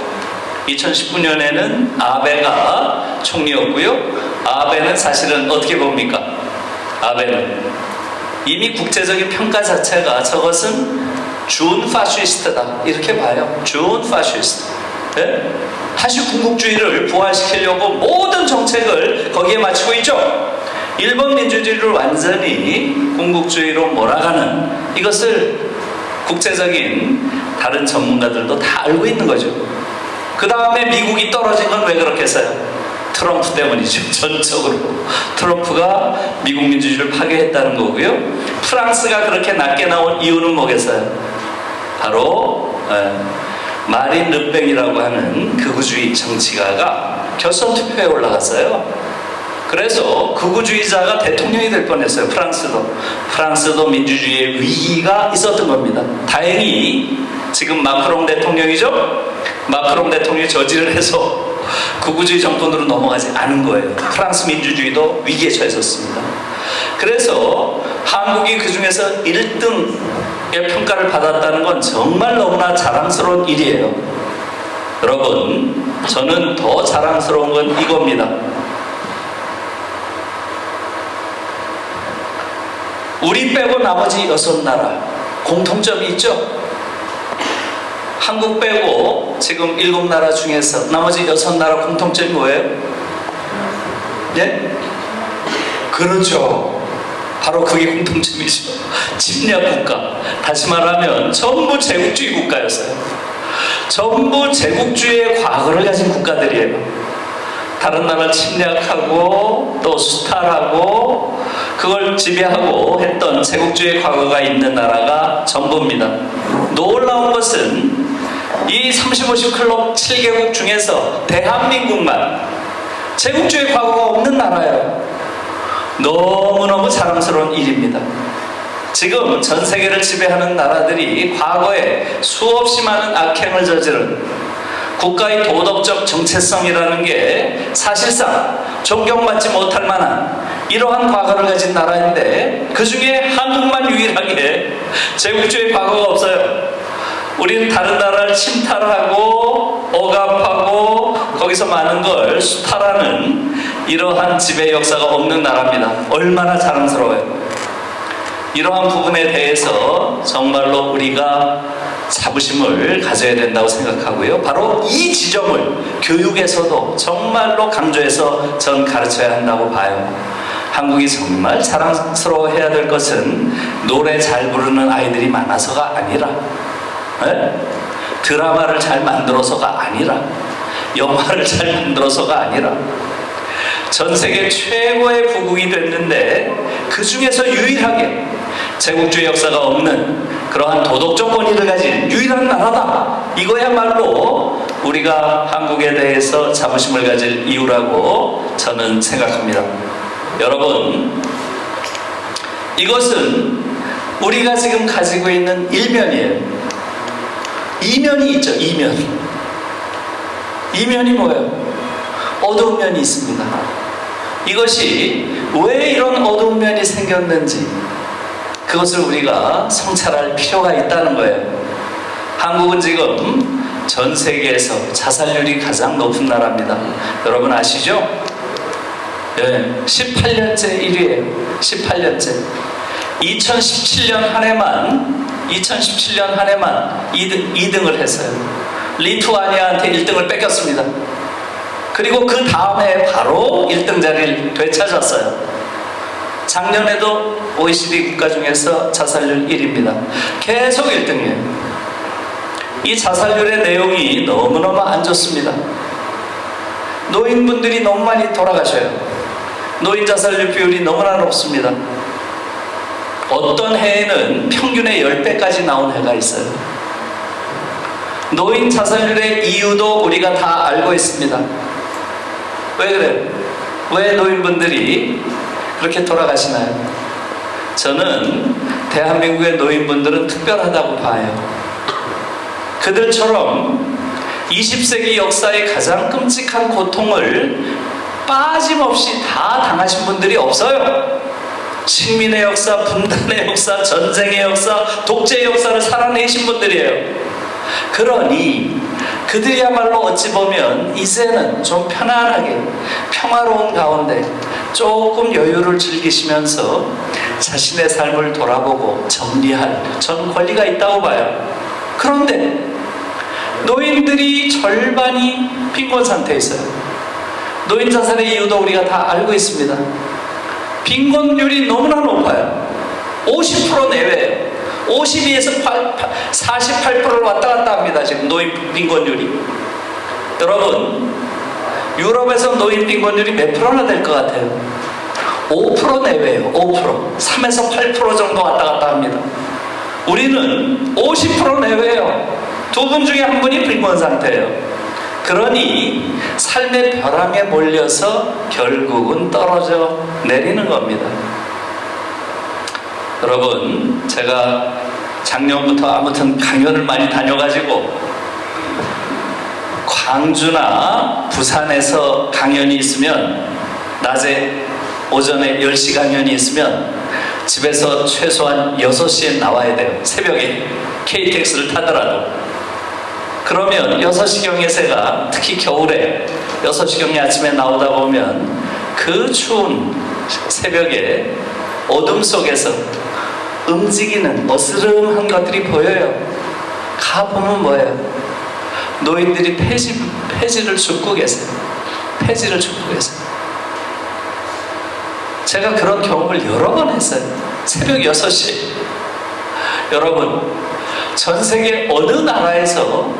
2019년에는 아베가 총리였고요. 아베는 사실은 어떻게 봅니까? 아베는 이미 국제적인 평가 자체가 저것은 준 파시스트다 이렇게 봐요. 준 파시스트. 네? 다시 군국주의를 부활시키려고 모든 정책을 거기에 맞추고 있죠. 일본 민주주의를 완전히 군국주의로 몰아가는 이것을 국제적인 다른 전문가들도 다 알고 있는 거죠. 그 다음에 미국이 떨어진 건 왜 그렇겠어요? 트럼프 때문이죠. 전적으로 트럼프가 미국 민주주의를 파괴했다는 거고요. 프랑스가 그렇게 낮게 나온 이유는 뭐겠어요? 바로 마린 르팽이라고 하는 극우주의 정치가가 결선 투표에 올라갔어요. 그래서 극우주의자가 대통령이 될 뻔했어요. 프랑스도 민주주의의 위기가 있었던 겁니다. 다행히 지금 마크롱 대통령이죠. 마크롱 대통령이 저지를 해서 극우주의 정권으로 넘어가지 않은 거예요. 프랑스 민주주의도 위기에 처했었습니다. 그래서 한국이 그 중에서 1등의 평가를 받았다는 건 정말 너무나 자랑스러운 일이에요. 여러분, 저는 더 자랑스러운 건 이겁니다. 우리 빼고 나머지 6나라 공통점이 있죠? 한국 빼고 지금 7나라 중에서 나머지 6나라 공통점이 뭐예요? 예? 그렇죠. 바로 그게 공통점이죠. 침략국가. 다시 말하면 전부 제국주의 국가였어요. 전부 제국주의의 과거를 가진 국가들이에요. 다른 나라를 침략하고 또 수탈하고 그걸 지배하고 했던 제국주의 과거가 있는 나라가 전부입니다. 놀라운 것은 이 30-50 클럽 7개국 중에서 대한민국만 제국주의 과거가 없는 나라예요. 너무너무 자랑스러운 일입니다. 지금 전 세계를 지배하는 나라들이 과거에 수없이 많은 악행을 저지른 국가의 도덕적 정체성이라는 게 사실상 존경받지 못할 만한 이러한 과거를 가진 나라인데 그 중에 한국만 유일하게 제국주의 과거가 없어요. 우리는 다른 나라를 침탈하고 억압하고 거기서 많은 걸 수탈하는 이러한 지배 역사가 없는 나라입니다. 얼마나 자랑스러워요. 이러한 부분에 대해서 정말로 우리가 자부심을 가져야 된다고 생각하고요. 바로 이 지점을 교육에서도 정말로 강조해서 전 가르쳐야 한다고 봐요. 한국이 정말 자랑스러워해야 될 것은 노래 잘 부르는 아이들이 많아서가 아니라 드라마를 잘 만들어서가 아니라 영화를 잘 만들어서가 아니라 전 세계 최고의 부국이 됐는데 그 중에서 유일하게 제국주의 역사가 없는 그러한 도덕적 권위를 가진 유일한 나라다. 이거야말로 우리가 한국에 대해서 자부심을 가질 이유라고 저는 생각합니다. 여러분, 이것은 우리가 지금 가지고 있는 일면이에요. 이면이 있죠. 이면이 뭐예요? 어두운 면이 있습니다. 이것이 왜 이런 어두운 면이 생겼는지 그것을 우리가 성찰할 필요가 있다는 거예요. 한국은 지금 전 세계에서 자살률이 가장 높은 나라입니다. 여러분 아시죠? 18년째 1위예요. 18년째. 2017년 한 해만 2등을 했어요. 리투아니아한테 1등을 뺏겼습니다. 그리고 그 다음에 바로 1등 자리를 되찾았어요. 작년에도 OECD 국가 중에서 자살률 1위입니다. 계속 1등이에요. 이 자살률의 내용이 너무너무 안 좋습니다. 노인분들이 너무 많이 돌아가셔요. 노인 자살률 비율이 너무나 높습니다. 어떤 해에는 평균의 10배까지 나온 해가 있어요. 노인 자살률의 이유도 우리가 다 알고 있습니다. 왜 그래요? 왜 노인분들이 그렇게 돌아가시나요? 저는 대한민국의 노인분들은 특별하다고 봐요. 그들처럼 20세기 역사의 가장 끔찍한 고통을 빠짐없이 다 당하신 분들이 없어요. 식민의 역사, 분단의 역사, 전쟁의 역사, 독재의 역사를 살아내신 분들이에요. 그러니 그들이야말로 어찌 보면 이제는 좀 편안하게 평화로운 가운데 조금 여유를 즐기시면서 자신의 삶을 돌아보고 정리할 전 권리가 있다고 봐요. 그런데 노인들이 절반이 빈곤 상태에 있어요. 노인 자살의 이유도 우리가 다 알고 있습니다. 빈곤율이 너무나 높아요. 50% 내외예요. 52에서 48%를 왔다 갔다 합니다. 지금 노인 빈곤율이. 여러분, 유럽에서 노인 빈곤율이 몇 프로나 될 것 같아요? 5% 내외예요. 5%. 3에서 8% 정도 왔다 갔다 합니다. 우리는 50% 내외예요. 두 분 중에 한 분이 빈곤 상태예요. 그러니 삶의 벼랑에 몰려서 결국은 떨어져 내리는 겁니다. 여러분, 제가 작년부터 아무튼 강연을 많이 다녀가지고 광주나 부산에서 강연이 있으면 낮에 오전에 10시 강연이 있으면 집에서 최소한 6시에 나와야 돼요. 새벽에 KTX를 타더라도. 그러면 6시경에 새가 특히 겨울에 6시경에 아침에 나오다 보면 그 추운 새벽에 어둠 속에서 움직이는 어스름한 것들이 보여요. 가보면 뭐예요? 노인들이 폐지를 줍고 계세요. 폐지를 줍고 계세요. 제가 그런 경험을 여러 번 했어요. 새벽 6시. 여러분, 전 세계 어느 나라에서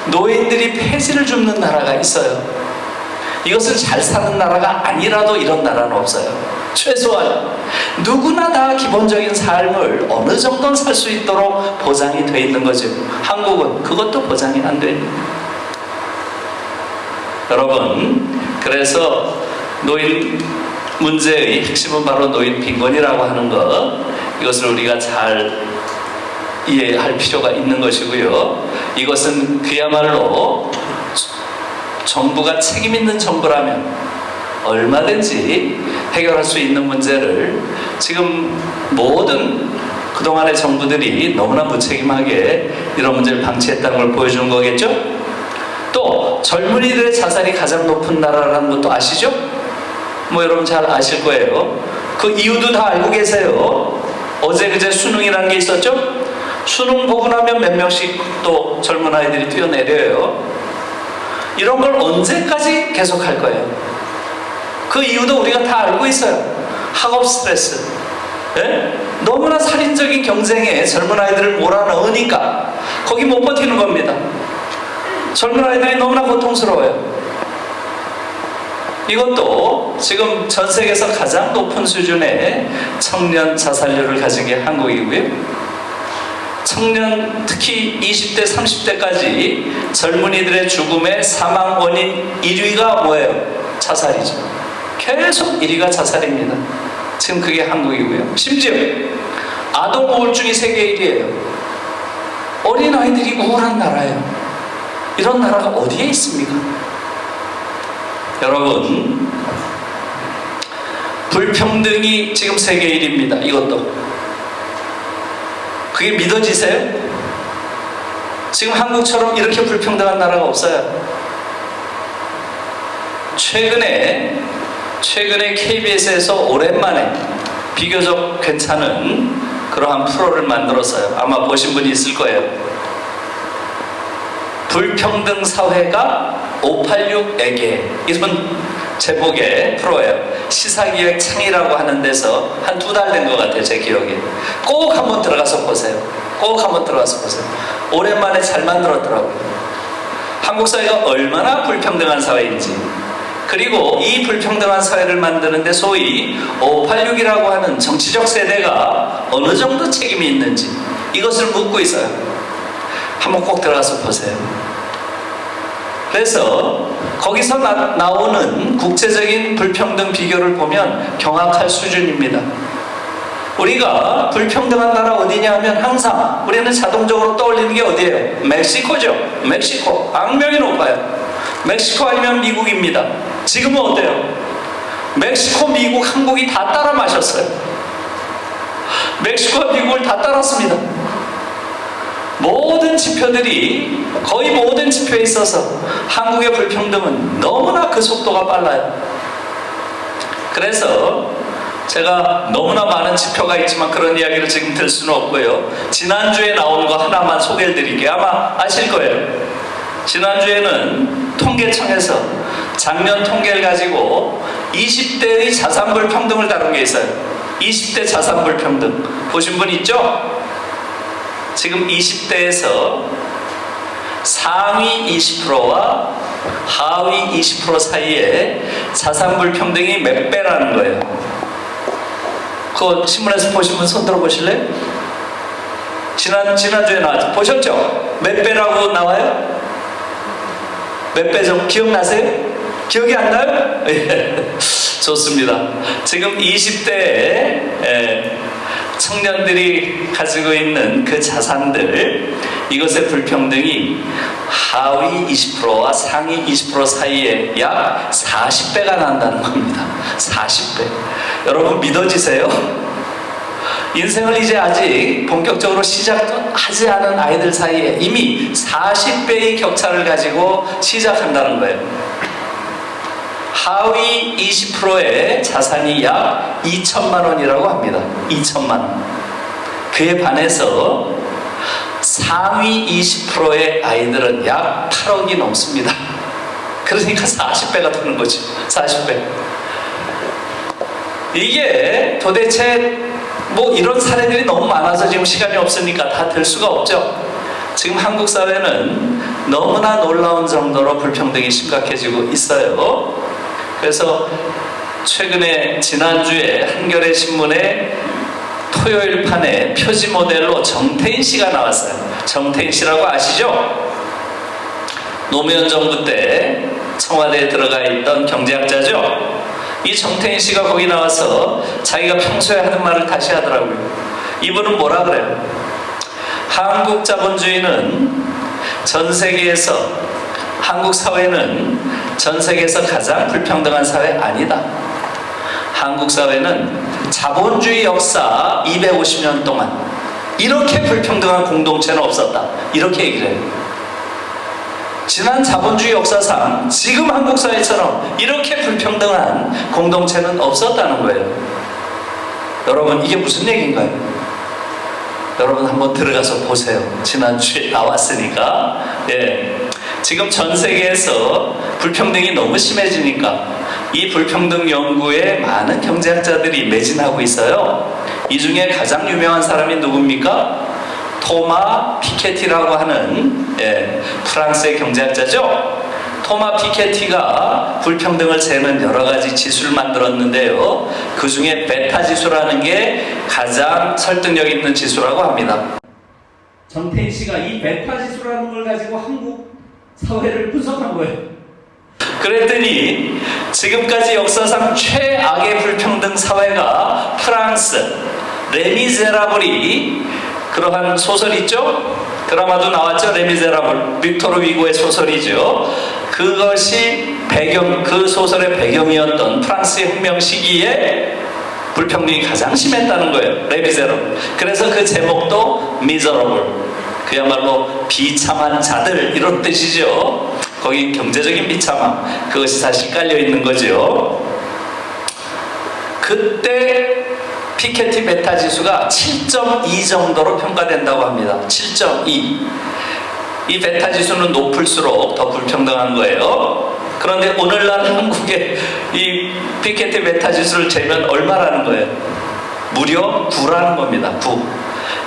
노인들이 폐지를 줍는 나라가 있어요? 이것은 잘 사는 나라가 아니라도 이런 나라는 없어요. 최소한 누구나 다 기본적인 삶을 어느 정도는 살 수 있도록 보장이 돼 있는 거죠. 한국은 그것도 보장이 안 됩니다. 여러분, 그래서 노인 문제의 핵심은 바로 노인 빈곤이라고 하는 것, 이것을 우리가 잘 이해할 필요가 있는 것이고요. 이것은 그야말로 정부가 책임 있는 정부라면 얼마든지 해결할 수 있는 문제를 지금 모든 그동안의 정부들이 너무나 무책임하게 이런 문제를 방치했다는 걸 보여주는 거겠죠? 또 젊은이들의 자살이 가장 높은 나라라는 것도 아시죠? 뭐 여러분 잘 아실 거예요. 그 이유도 다 알고 계세요. 어제 그제 수능이라는 게 있었죠? 수능 보고 나면 몇 명씩 또 젊은 아이들이 뛰어내려요. 이런 걸 언제까지 계속할 거예요? 그 이유도 우리가 다 알고 있어요. 학업 스트레스. 예? 너무나 살인적인 경쟁에 젊은 아이들을 몰아넣으니까 거기 못 버티는 겁니다. 젊은 아이들이 너무나 고통스러워요. 이것도 지금 전 세계에서 가장 높은 수준의 청년 자살률을 가진 게 한국이고요. 청년, 특히 20대, 30대까지 젊은이들의 죽음의 사망 원인 1위가 뭐예요? 자살이죠. 계속 1위가 자살입니다. 지금 그게 한국이고요. 심지어 아동 우울증이 세계 1위예요. 어린아이들이 우울한 나라예요. 이런 나라가 어디에 있습니까? 여러분, 불평등이 지금 세계 1위입니다. 이것도. 그게 믿어지세요? 지금 한국처럼 이렇게 불평등한 나라가 없어요. 최근에 KBS에서 오랜만에 비교적 괜찮은 그러한 프로를 만들었어요. 아마 보신 분이 있을 거예요. 불평등 사회가 586에게, 이런 제목의 프로예요. 시사기획 창이라고 하는 데서 한 2달 된 것 같아요, 제 기억에. 꼭 한번 들어가서 보세요. 꼭 한번 들어가서 보세요. 오랜만에 잘 만들었더라고요. 한국 사회가 얼마나 불평등한 사회인지, 그리고 이 불평등한 사회를 만드는데 소위 586이라고 하는 정치적 세대가 어느 정도 책임이 있는지, 이것을 묻고 있어요. 한번 꼭 들어가서 보세요. 그래서 거기서 나오는 국제적인 불평등 비교를 보면 경악할 수준입니다. 우리가 불평등한 나라 어디냐 하면 항상 우리는 자동적으로 떠올리는 게 어디예요? 멕시코죠. 멕시코. 악명이 높아요. 멕시코 아니면 미국입니다. 지금은 어때요? 멕시코, 미국, 한국이 다 따라 마셨어요. 멕시코와 미국을 다 따랐습니다. 모든 지표들이, 거의 모든 지표에 있어서 한국의 불평등은 너무나 그 속도가 빨라요. 그래서 제가 너무나 많은 지표가 있지만 그런 이야기를 지금 들 수는 없고요. 지난주에 나온 거 하나만 소개해 드릴게요. 아마 아실 거예요. 지난주에는 통계청에서 작년 통계를 가지고 20대의 자산 불평등을 다룬 게 있어요. 20대 자산 불평등 보신 분 있죠? 지금 20대에서 상위 20%와 하위 20% 사이에 자산 불평등이 몇 배라는 거예요. 그거 신문에서 보신 분 손 들어 보실래요? 지난주에 나왔죠. 보셨죠? 몇 배라고 나와요? 몇 배 정도 기억나세요? 기억이 안 나요? 좋습니다. 지금 20대에 청년들이 가지고 있는 그 자산들, 이것의 불평등이 하위 20%와 상위 20% 사이에 약 40배가 난다는 겁니다. 40배. 여러분 믿어지세요? 인생을 이제 아직 본격적으로 시작도 하지 않은 아이들 사이에 이미 40배의 격차를 가지고 시작한다는 거예요. 하위 20%의 자산이 약 2천만 원이라고 합니다. 2천만 원. 그에 반해서 상위 20%의 아이들은 약 8억이 넘습니다. 그러니까 40배가 되는 거죠. 40배. 이게 도대체 뭐 이런 사례들이 너무 많아서 지금 시간이 없으니까 다 들 수가 없죠. 지금 한국 사회는 너무나 놀라운 정도로 불평등이 심각해지고 있어요. 그래서 최근에 지난주에 한겨레 신문에 토요일 판에 표지 모델로 정태인 씨가 나왔어요. 정태인 씨라고 아시죠? 노무현 정부 때 청와대에 들어가 있던 경제학자죠. 이 정태인 씨가 거기 나와서 자기가 평소에 하는 말을 다시 하더라고요. 이분은 뭐라 그래요? 한국 자본주의는 전 세계에서, 한국 사회는 전 세계에서 가장 불평등한 사회 아니다. 한국 사회는 자본주의 역사 250년 동안 이렇게 불평등한 공동체는 없었다. 이렇게 얘기를 해요. 지난 자본주의 역사상 지금 한국 사회처럼 이렇게 불평등한 공동체는 없었다는 거예요. 여러분, 이게 무슨 얘기인가요? 여러분 한번 들어가서 보세요. 지난주에 나왔으니까. 예. 지금 전 세계에서 불평등이 너무 심해지니까 이 불평등 연구에 많은 경제학자들이 매진하고 있어요. 이 중에 가장 유명한 사람이 누굽니까? 토마 피케티라고 하는 프랑스의 경제학자죠. 토마 피케티가 불평등을 재는 여러 가지 지수를 만들었는데요. 그 중에 베타 지수라는 게 가장 설득력 있는 지수라고 합니다. 정태인 씨가 이 베타 지수라는 걸 가지고 한국 사회를 분석한 거예요. 그랬더니 지금까지 역사상 최악의 불평등 사회가 프랑스 레미제라블이, 그러한 소설 있죠? 드라마도 나왔죠? 레미제라블, 빅토르 위고의 소설이죠. 그것이 그 소설의 배경이었던 프랑스의 혁명 시기에 불평등이 가장 심했다는 거예요. 레미제라블. 그래서 그 제목도 미저러블, 그야말로 비참한 자들, 이런 뜻이죠. 거기 경제적인 비참함, 그것이 사실 깔려 있는 거죠. 그때 피케티 베타 지수가 7.2 정도로 평가된다고 합니다. 7.2. 이 베타 지수는 높을수록 더 불평등한 거예요. 그런데 오늘날 한국의 이 피케티 베타 지수를 재면 얼마라는 거예요? 무려 9라는 겁니다. 9.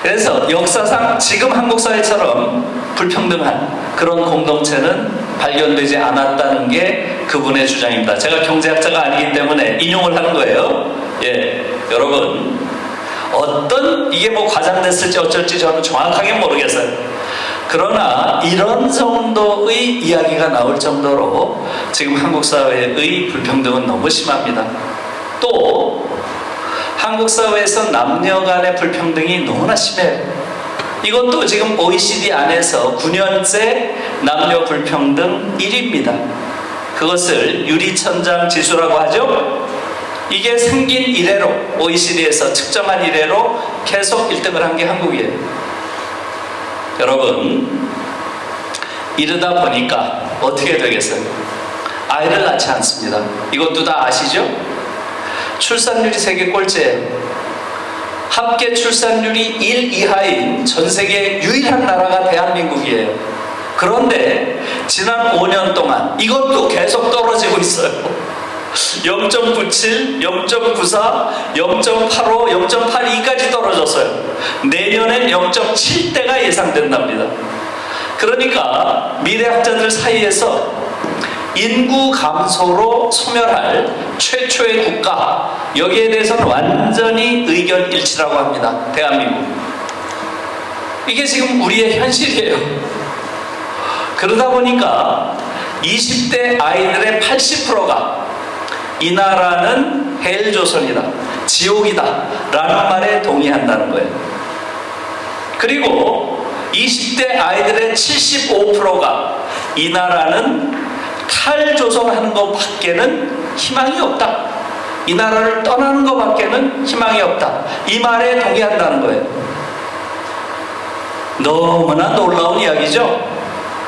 그래서 역사상 지금 한국 사회처럼 불평등한 그런 공동체는 발견되지 않았다는 게 그분의 주장입니다. 제가 경제학자가 아니기 때문에 인용을 하는 거예요. 예, 여러분, 이게 뭐 과장됐을지 어쩔지 저는 정확하게 모르겠어요. 그러나 이런 정도의 이야기가 나올 정도로 지금 한국 사회의 불평등은 너무 심합니다. 또 한국 사회에서 남녀 간의 불평등이 너무나 심해요. 이것도 지금 OECD 안에서 9년째 남녀 불평등 1위입니다. 그것을 유리천장 지수라고 하죠. 이게 생긴 이래로, OECD에서 측정한 이래로 계속 1등을 한 게 한국이에요. 여러분, 이러다 보니까 어떻게 되겠어요? 아이를 낳지 않습니다. 이것도 다 아시죠? 출산율이 세계 꼴찌예요. 합계 출산율이 1 이하인 전 세계 유일한 나라가 대한민국이에요. 그런데 지난 5년 동안 이것도 계속 떨어지고 있어요. 0.97, 0.94, 0.85, 0.82까지 떨어졌어요. 내년엔 0.7대가 예상된답니다. 그러니까 미래학자들 사이에서 인구 감소로 소멸할 최초의 국가, 여기에 대해서는 완전히 의견 일치라고 합니다. 대한민국. 이게 지금 우리의 현실이에요. 그러다 보니까 20대 아이들의 80%가 이 나라는 헬조선이다, 지옥이다 라는 말에 동의한다는 거예요. 그리고 20대 아이들의 75%가 이 나라는 탈조선하는 것밖에는 희망이 없다, 이 나라를 떠나는 것밖에는 희망이 없다, 이 말에 동의한다는 거예요. 너무나 놀라운 이야기죠.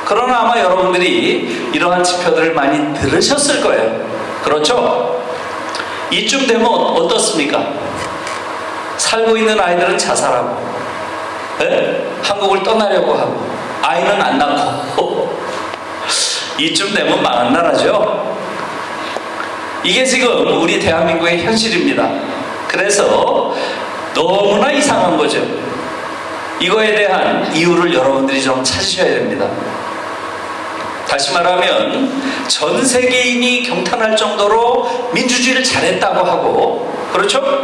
그러나 아마 여러분들이 이러한 지표들을 많이 들으셨을 거예요. 그렇죠? 이쯤 되면 어떻습니까? 살고 있는 아이들은 자살하고, 한국을 떠나려고 하고, 아이는 안 낳고 이쯤 되면 망한 나라죠. 이게 지금 우리 대한민국의 현실입니다. 그래서 너무나 이상한 거죠. 이거에 대한 이유를 여러분들이 좀 찾으셔야 됩니다. 다시 말하면 전 세계인이 경탄할 정도로 민주주의를 잘했다고 하고, 그렇죠?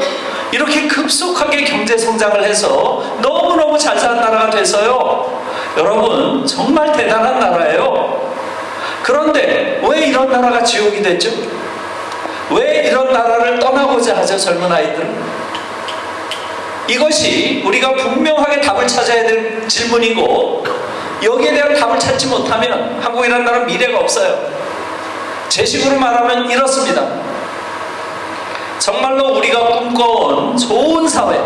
이렇게 급속하게 경제 성장을 해서 너무너무 잘 사는 나라가 돼서요, 여러분 정말 대단한 나라예요. 그런데 왜 이런 나라가 지옥이 됐죠? 왜 이런 나라를 떠나고자 하죠, 젊은 아이들은? 이것이 우리가 분명하게 답을 찾아야 될 질문이고, 여기에 대한 답을 찾지 못하면 한국이라는 나라는 미래가 없어요. 제 식으로 말하면 이렇습니다. 정말로 우리가 꿈꿔온 좋은 사회,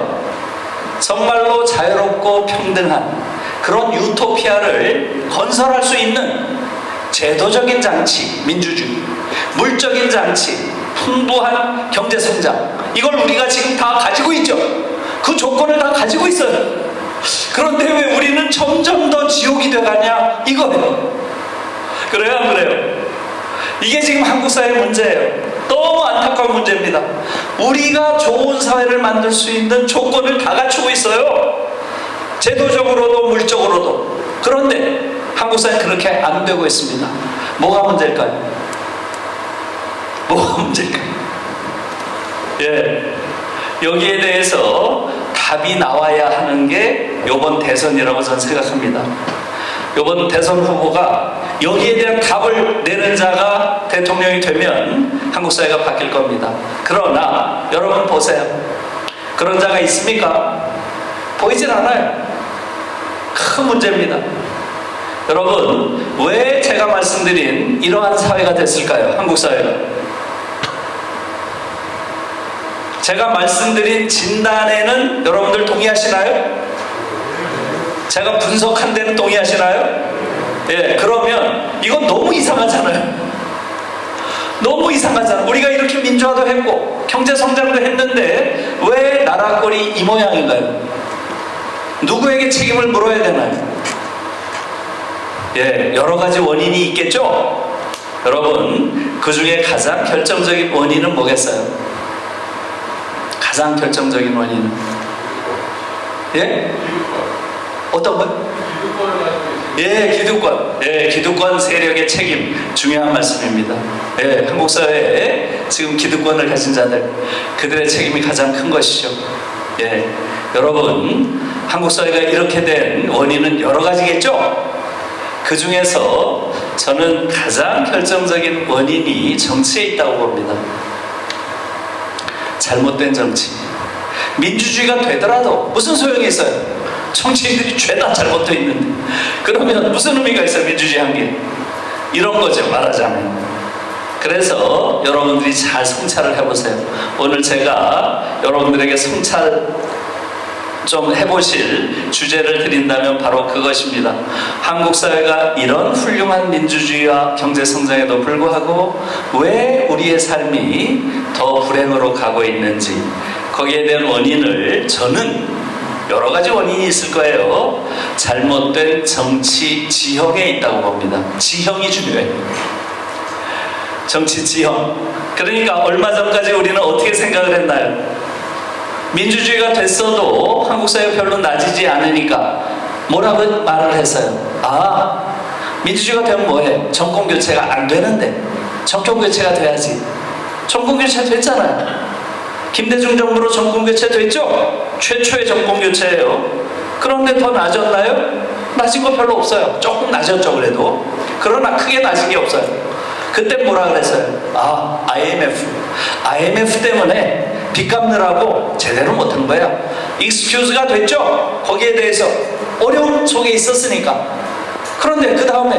정말로 자유롭고 평등한 그런 유토피아를 건설할 수 있는 제도적인 장치, 민주주의, 물적인 장치, 풍부한 경제성장, 이걸 우리가 지금 다 가지고 있죠. 그 조건을 다 가지고 있어요. 그런데 왜 우리는 점점 더 지옥이 돼가냐, 이거예요. 그래요, 안 그래요? 이게 지금 한국 사회의 문제예요. 너무 안타까운 문제입니다. 우리가 좋은 사회를 만들 수 있는 조건을 다 갖추고 있어요. 제도적으로도 물적으로도. 그런데 한국 사회는 그렇게 안 되고 있습니다. 뭐가 문제일까요? 뭐가 문제일까요? 예, 여기에 대해서 답이 나와야 하는 게 이번 대선이라고 저는 생각합니다. 이번 대선 후보가 여기에 대한 답을 내는 자가 대통령이 되면 한국 사회가 바뀔 겁니다. 그러나 여러분 보세요. 그런 자가 있습니까? 보이질 않아요. 큰 문제입니다. 여러분, 왜 제가 말씀드린 이러한 사회가 됐을까요? 한국 사회가. 제가 말씀드린 진단에는 여러분들 동의하시나요? 제가 분석한 데는 동의하시나요? 예, 그러면 이건 너무 이상하잖아요. 너무 이상하잖아요. 우리가 이렇게 민주화도 했고 경제성장도 했는데 왜 나라 꼴이 이 모양인가요? 누구에게 책임을 물어야 되나요? 예, 여러 가지 원인이 있겠죠? 여러분, 그 중에 가장 결정적인 원인은 뭐겠어요? 가장 결정적인 원인은? 예? 어떤 것? 예, 기득권. 예, 기득권 세력의 책임. 중요한 말씀입니다. 예, 한국 사회에 지금 기득권을 가진 자들, 그들의 책임이 가장 큰 것이죠. 예, 여러분, 한국 사회가 이렇게 된 원인은 여러 가지겠죠? 그 중에서 저는 가장 결정적인 원인이 정치에 있다고 봅니다. 잘못된 정치. 민주주의가 되더라도 무슨 소용이 있어요? 정치인들이 죄다 잘못되어 있는데. 그러면 무슨 의미가 있어요, 민주주의 한 게? 이런 거죠, 말하자면. 그래서 여러분들이 잘 성찰을 해보세요. 오늘 제가 여러분들에게 성찰 좀 해보실 주제를 드린다면 바로 그것입니다. 한국 사회가 이런 훌륭한 민주주의와 경제성장에도 불구하고 왜 우리의 삶이 더 불행으로 가고 있는지, 거기에 대한 원인을 저는 여러 가지 원인이 있을 거예요. 잘못된 정치 지형에 있다고 봅니다. 지형이 중요해요. 정치 지형. 그러니까 얼마 전까지 우리는 어떻게 생각을 했나요? 민주주의가 됐어도 한국 사회가 별로 나아지지 않으니까 뭐라고 말을 했어요? 아, 민주주의가 되면 뭐해? 정권 교체가 안 되는데 정권 교체가 돼야지. 정권 교체 됐잖아요. 김대중 정부로 정권 교체 됐죠? 최초의 정권 교체예요. 그런데 더 나아졌나요? 나아진 거 별로 없어요. 조금 나아졌죠, 그래도. 그러나 크게 나아진 게 없어요. 그때 뭐라 그랬어요? 아, IMF 때문에 빚 갚느라고 제대로 못한 거야. 익스큐즈가 됐죠? 거기에 대해서 어려움 속에 있었으니까. 그런데 그 다음에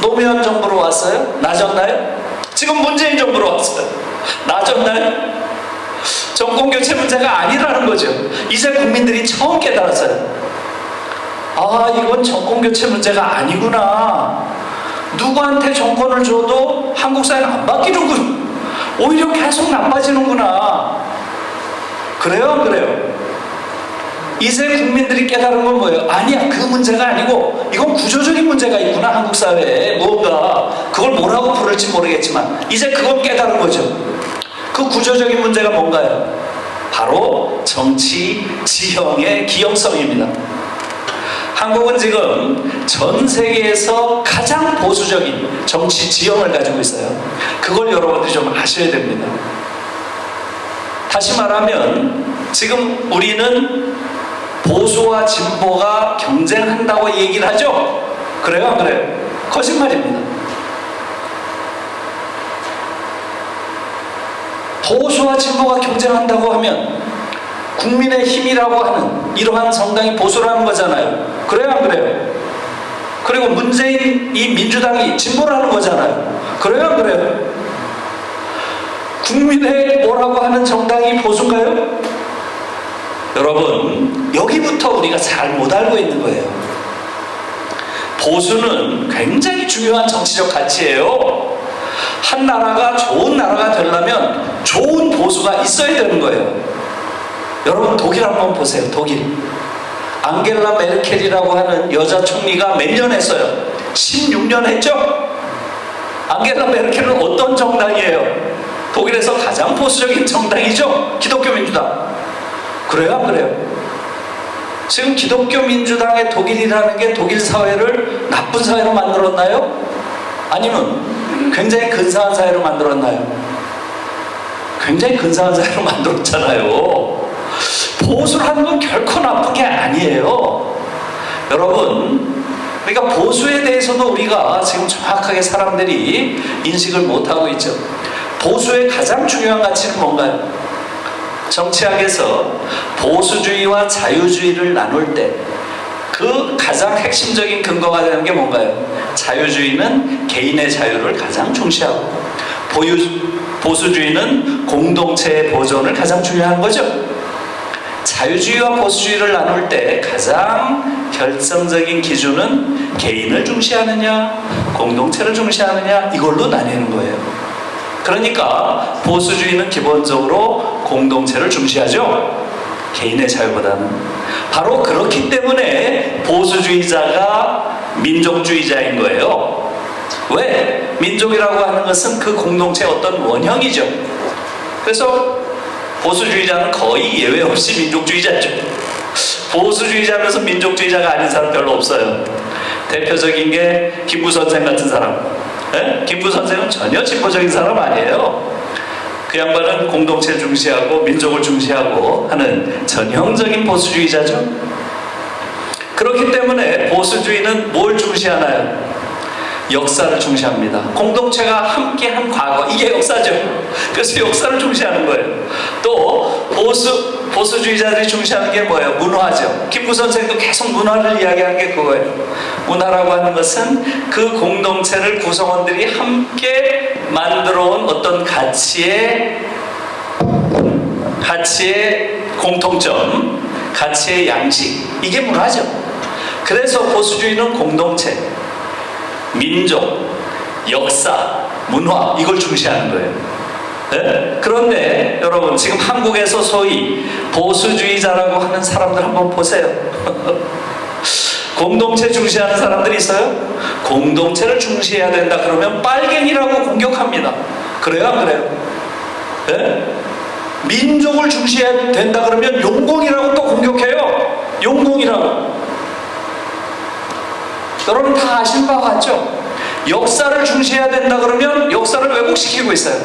노무현 정부로 왔어요? 나아졌나요? 지금 문재인 정부로 왔어요. 나아졌나요? 정권 교체 문제가 아니라는 거죠. 이제 국민들이 처음 깨달았어요. 아, 이건 정권 교체 문제가 아니구나. 누구한테 정권을 줘도 한국 사회는 안 바뀌는군. 오히려 계속 나빠지는구나. 그래요, 안 그래요? 이제 국민들이 깨달은 건 뭐예요? 아니야, 그 문제가 아니고 이건 구조적인 문제가 있구나, 한국 사회에. 뭔가 그걸 뭐라고 부를지 모르겠지만 이제 그건 깨달은 거죠. 그 구조적인 문제가 뭔가요? 바로 정치 지형의 기형성입니다. 한국은 지금 전 세계에서 가장 보수적인 정치 지형을 가지고 있어요. 그걸 여러분들이 좀 아셔야 됩니다. 다시 말하면 지금 우리는 보수와 진보가 경쟁한다고 얘기를 하죠? 그래요, 안 그래요? 거짓말입니다. 보수와 진보가 경쟁한다고 하면 국민의 힘이라고 하는 이러한 정당이 보수라는 거잖아요. 그래요, 안 그래요? 그리고 문재인 이 민주당이 진보라는 거잖아요. 그래요, 안 그래요? 국민의 뭐라고 하는 정당이 보수인가요? 여러분, 여기부터 우리가 잘 못 알고 있는 거예요. 보수는 굉장히 중요한 정치적 가치예요. 한 나라가 좋은 나라가 되려면 좋은 보수가 있어야 되는 거예요. 여러분, 독일 한번 보세요. 독일. 앙겔라 메르켈이라고 하는 여자 총리가 몇 년 했어요? 16년 했죠? 앙겔라 메르켈은 어떤 정당이에요? 독일에서 가장 보수적인 정당이죠? 기독교 민주당. 그래요? 안 그래요? 지금 기독교 민주당의 독일이라는 게 독일 사회를 나쁜 사회로 만들었나요? 아니면 굉장히 근사한 사회로 만들었나요? 굉장히 근사한 사회로 만들었잖아요. 보수라는 건 결코 나쁜 게 아니에요. 여러분, 그러니까 보수에 대해서도 우리가 지금 정확하게 사람들이 인식을 못하고 있죠. 보수의 가장 중요한 가치는 뭔가요? 정치학에서 보수주의와 자유주의를 나눌 때 그 가장 핵심적인 근거가 되는 게 뭔가요? 자유주의는 개인의 자유를 가장 중시하고 보수주의는 공동체의 보존을 가장 중요한 거죠. 자유주의와 보수주의를 나눌 때 가장 결정적인 기준은 개인을 중시하느냐 공동체를 중시하느냐 이걸로 나뉘는 거예요. 그러니까 보수주의는 기본적으로 공동체를 중시하죠. 개인의 자유보다는. 바로 그렇기 때문에 보수주의자가 민족주의자인 거예요. 왜? 민족이라고 하는 것은 그 공동체의 어떤 원형이죠. 그래서 보수주의자는 거의 예외 없이 민족주의자죠. 보수주의자면서 민족주의자가 아닌 사람 별로 없어요. 대표적인 게 김구 선생 같은 사람. 네? 김구 선생은 전혀 진보적인 사람 아니에요. 그 양반은 공동체를 중시하고 민족을 중시하고 하는 전형적인 보수주의자죠. 그렇기 때문에 보수주의는 뭘 중시하나요? 역사를 중시합니다. 공동체가 함께한 과거, 이게 역사죠. 그래서 역사를 중시하는 거예요. 또 보수주의자들이 중시하는 게 뭐예요? 문화죠. 김구 선생도 계속 문화를 이야기하는 게 그거예요. 문화라고 하는 것은 그 공동체를 구성원들이 함께 만들어온 어떤 가치의 공통점, 가치의 양식, 이게 문화죠. 그래서 보수주의는 공동체, 민족, 역사, 문화, 이걸 중시하는 거예요. 네? 그런데 여러분, 지금 한국에서 소위 보수주의자라고 하는 사람들 한번 보세요. 공동체 중시하는 사람들이 있어요? 공동체를 중시해야 된다 그러면 빨갱이라고 공격합니다. 그래요? 안 그래요? 네? 민족을 중시해야 된다 그러면 용공이라고 또 공격해요. 용공이라고. 여러분 다 아신 바 같죠? 역사를 중시해야 된다 그러면 역사를 왜곡시키고 있어요.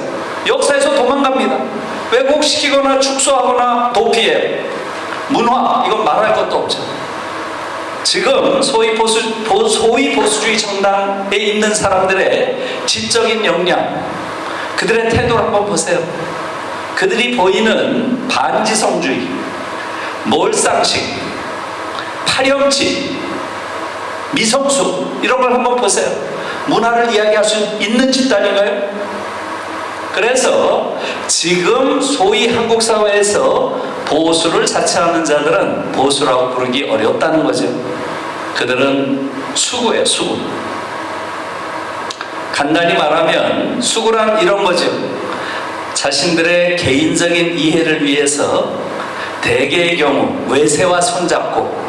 역사에서 도망갑니다. 왜곡시키거나 축소하거나 도피해요. 문화, 이건 말할 것도 없죠. 지금 소위 보수주의 정당에 있는 사람들의 지적인 역량, 그들의 태도를 한번 보세요. 그들이 보이는 반지성주의, 몰상식, 파렴치, 미성숙, 이런 걸 한번 보세요. 문화를 이야기할 수 있는 집단인가요? 그래서 지금 소위 한국 사회에서 보수를 자처하는 자들은 보수라고 부르기 어렵다는 거죠. 그들은 수구예요, 수구. 간단히 말하면 수구란 이런 거죠. 자신들의 개인적인 이해를 위해서 대개의 경우 외세와 손잡고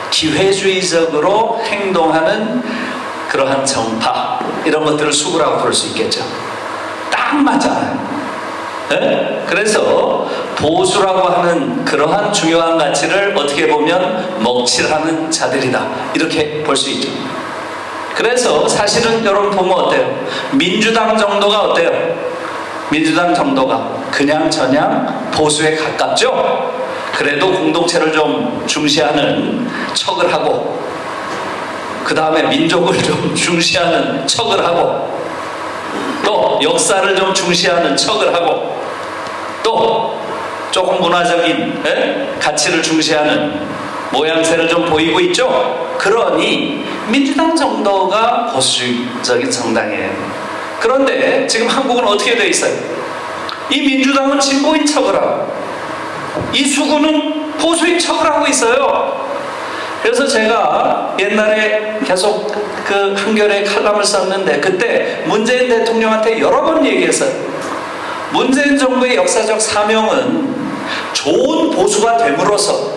기회주의적으로 행동하는 그러한 정파, 이런 것들을 수구라고 부를 수 있겠죠. 딱 맞잖아요. 네? 그래서 보수라고 하는 그러한 중요한 가치를 어떻게 보면 먹칠하는 자들이다, 이렇게 볼 수 있죠. 그래서 사실은 여러분 보면 어때요? 민주당 정도가 어때요? 민주당 정도가 그냥 저냥 보수에 가깝죠? 그래도 공동체를 좀 중시하는 척을 하고, 그 다음에 민족을 좀 중시하는 척을 하고, 또 역사를 좀 중시하는 척을 하고, 또 조금 문화적인 가치를 중시하는 모양새를 좀 보이고 있죠. 그러니 민주당 정도가 보수적인 정당이에요. 그런데 지금 한국은 어떻게 돼 있어요? 이 민주당은 진보인 척을 하고 이 수구는 보수인 척을 하고 있어요. 그래서 제가 옛날에 계속 그 한겨레 칼럼을 썼는데 그때 문재인 대통령한테 여러 번 얘기했어요. 문재인 정부의 역사적 사명은 좋은 보수가 됨으로써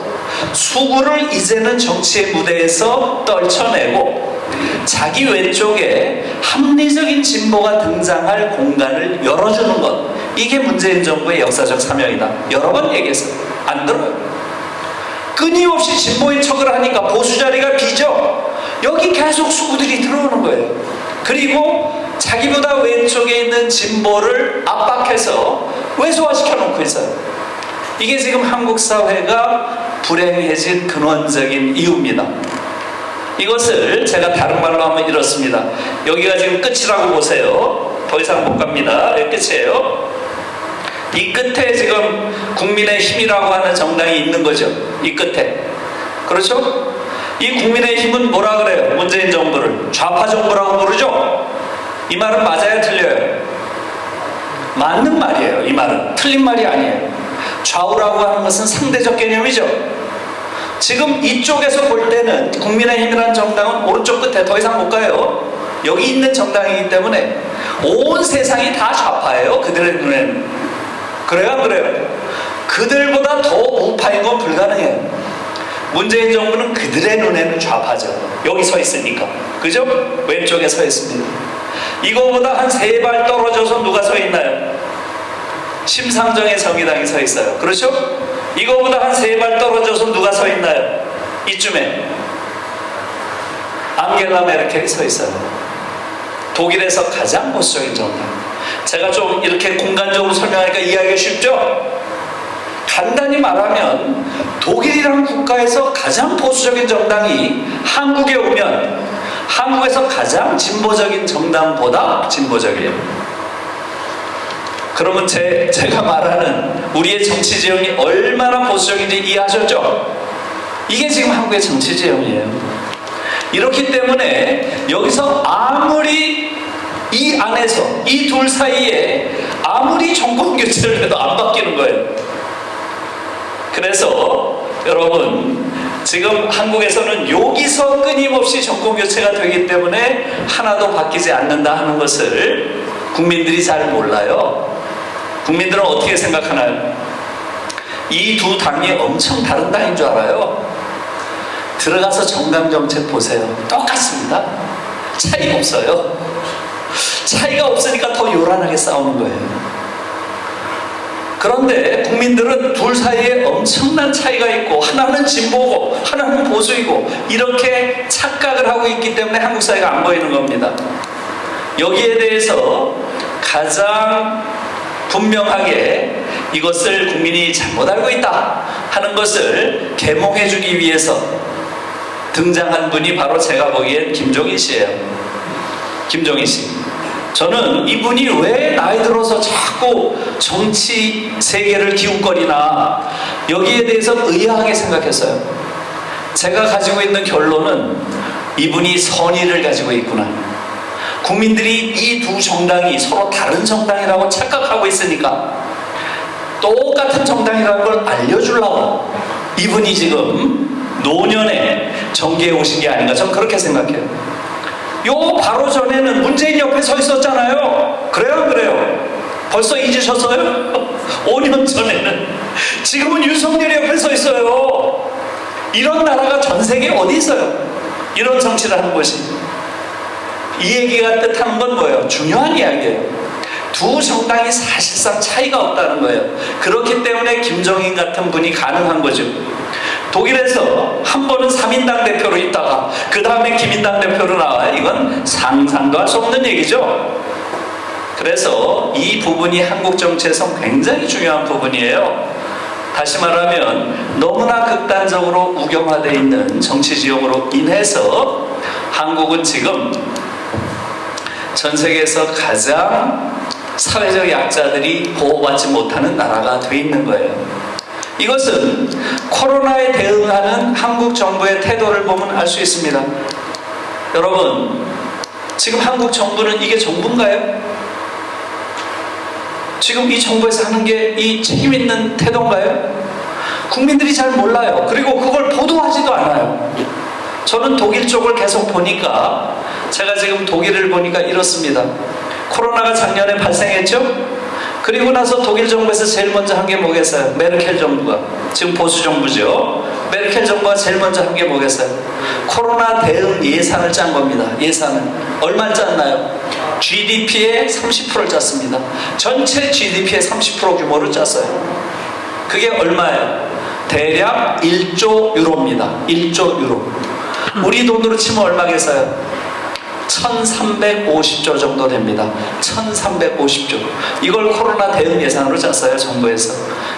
수구를 이제는 정치의 무대에서 떨쳐내고 자기 왼쪽에 합리적인 진보가 등장할 공간을 열어주는 것, 이게 문재인 정부의 역사적 사명이다. 여러 번 얘기했어요. 안 들어요. 끊임없이 진보인 척을 하니까 보수 자리가 비죠. 여기 계속 수구들이 들어오는 거예요. 그리고 자기보다 왼쪽에 있는 진보를 압박해서 왜소화시켜 놓고 있어요. 이게 지금 한국 사회가 불행해진 근원적인 이유입니다. 이것을 제가 다른 말로 하면 이렇습니다. 여기가 지금 끝이라고 보세요. 더 이상 못 갑니다. 여기 끝이에요. 이 끝에 지금 국민의힘이라고 하는 정당이 있는 거죠. 이 끝에. 그렇죠? 이 국민의힘은 뭐라 그래요? 문재인 정부를 좌파 정부라고 부르죠? 이 말은 맞아요? 틀려요? 맞는 말이에요. 이 말은 틀린 말이 아니에요. 좌우라고 하는 것은 상대적 개념이죠. 지금 이쪽에서 볼 때는 국민의힘이라는 정당은 오른쪽 끝에 더 이상 못 가요. 여기 있는 정당이기 때문에 온 세상이 다 좌파예요. 그들의 눈에는. 그래요? 안 그래요? 그들보다 더 우파인 건 불가능해요. 문재인 정부는 그들의 눈에는 좌파죠. 여기 서 있으니까. 그죠? 왼쪽에 서 있습니다. 이거보다 한 3발 떨어져서 누가 서 있나요? 심상정의 정의당이 서 있어요. 그렇죠? 이거보다 한 3발 떨어져서 누가 서 있나요? 이쯤에 앙겔라 메르켈이 서 있어요. 독일에서 가장 보수적인 정당. 제가 좀 이렇게 공간적으로 설명하니까 이해하기가 쉽죠? 간단히 말하면 독일이라는 국가에서 가장 보수적인 정당이 한국에 오면 한국에서 가장 진보적인 정당보다 진보적이에요. 그러면 제가 말하는 우리의 정치 지형이 얼마나 보수적인지 이해하셨죠? 이게 지금 한국의 정치 지형이에요. 이렇기 때문에 여기서 아무리 이 안에서 이 둘 사이에 아무리 정권 교체를 해도 안 바뀌는 거예요. 그래서 여러분 지금 한국에서는 여기서 끊임없이 정권 교체가 되기 때문에 하나도 바뀌지 않는다 하는 것을 국민들이 잘 몰라요. 국민들은 어떻게 생각하나요? 이 두 당이 엄청 다른 당인 줄 알아요. 들어가서 정강정책 보세요. 똑같습니다. 차이가 없어요. 차이가 없으니까 더 요란하게 싸우는 거예요. 그런데 국민들은 둘 사이에 엄청난 차이가 있고 하나는 진보고 하나는 보수이고 이렇게 착각을 하고 있기 때문에 한국 사회가 안 보이는 겁니다. 여기에 대해서 가장 분명하게 이것을 국민이 잘못 알고 있다 하는 것을 계몽해 주기 위해서 등장한 분이 바로 제가 보기엔 김종인 씨예요. 김종인 씨. 저는 이분이 왜 나이 들어서 자꾸 정치 세계를 기웃거리나 여기에 대해서 의아하게 생각했어요. 제가 가지고 있는 결론은 이분이 선의를 가지고 있구나. 국민들이 이 두 정당이 서로 다른 정당이라고 착각하고 있으니까 똑같은 정당이라는 걸 알려주려고 이분이 지금 노년에 정계에 오신 게 아닌가, 저는 그렇게 생각해요. 요 바로 전에는 문재인 옆에 서 있었잖아요. 그래요? 그래요? 벌써 잊으셨어요? 5년 전에는. 지금은 윤석열 옆에 서 있어요. 이런 나라가 전 세계에 어디 있어요? 이런 정치를 하는 곳이. 이 얘기가 뜻하는 건 뭐예요? 중요한 이야기예요. 두 정당이 사실상 차이가 없다는 거예요. 그렇기 때문에 김종인 같은 분이 가능한 거죠. 독일에서 한 번은 3인당 대표로 있다가 그 다음에 김인당 대표로 나와요. 이건 상상도 할 수 없는 얘기죠. 그래서 이 부분이 한국 정치에서 굉장히 중요한 부분이에요. 다시 말하면 너무나 극단적으로 우경화되어 있는 정치 지형으로 인해서 한국은 지금 전 세계에서 가장 사회적 약자들이 보호받지 못하는 나라가 되어 있는 거예요. 이것은 코로나에 대응하는 한국 정부의 태도를 보면 알 수 있습니다. 여러분, 지금 한국 정부는 이게 정부인가요? 지금 이 정부에서 하는 게 이 책임 있는 태도인가요? 국민들이 잘 몰라요. 그리고 그걸 보도하지도 않아요. 저는 독일 쪽을 계속 보니까, 제가 지금 독일을 보니까 이렇습니다. 코로나가 작년에 발생했죠? 그리고 나서 독일 정부에서 제일 먼저 한 게 뭐겠어요? 메르켈 정부가, 지금 보수 정부죠. 메르켈 정부가 제일 먼저 한 게 뭐겠어요? 코로나 대응 예산을 짠 겁니다. 예산은 얼마 짰나요? GDP의 30%를 짰습니다. 전체 GDP의 30% 규모를 짰어요. 그게 얼마예요? 대략 1조 유로입니다. 1조 유로. 우리 돈으로 치면 얼마겠어요? 1350조 정도 됩니다. 1350조. 이걸 코로나 대응 예산으로 짰어요, 정부에서.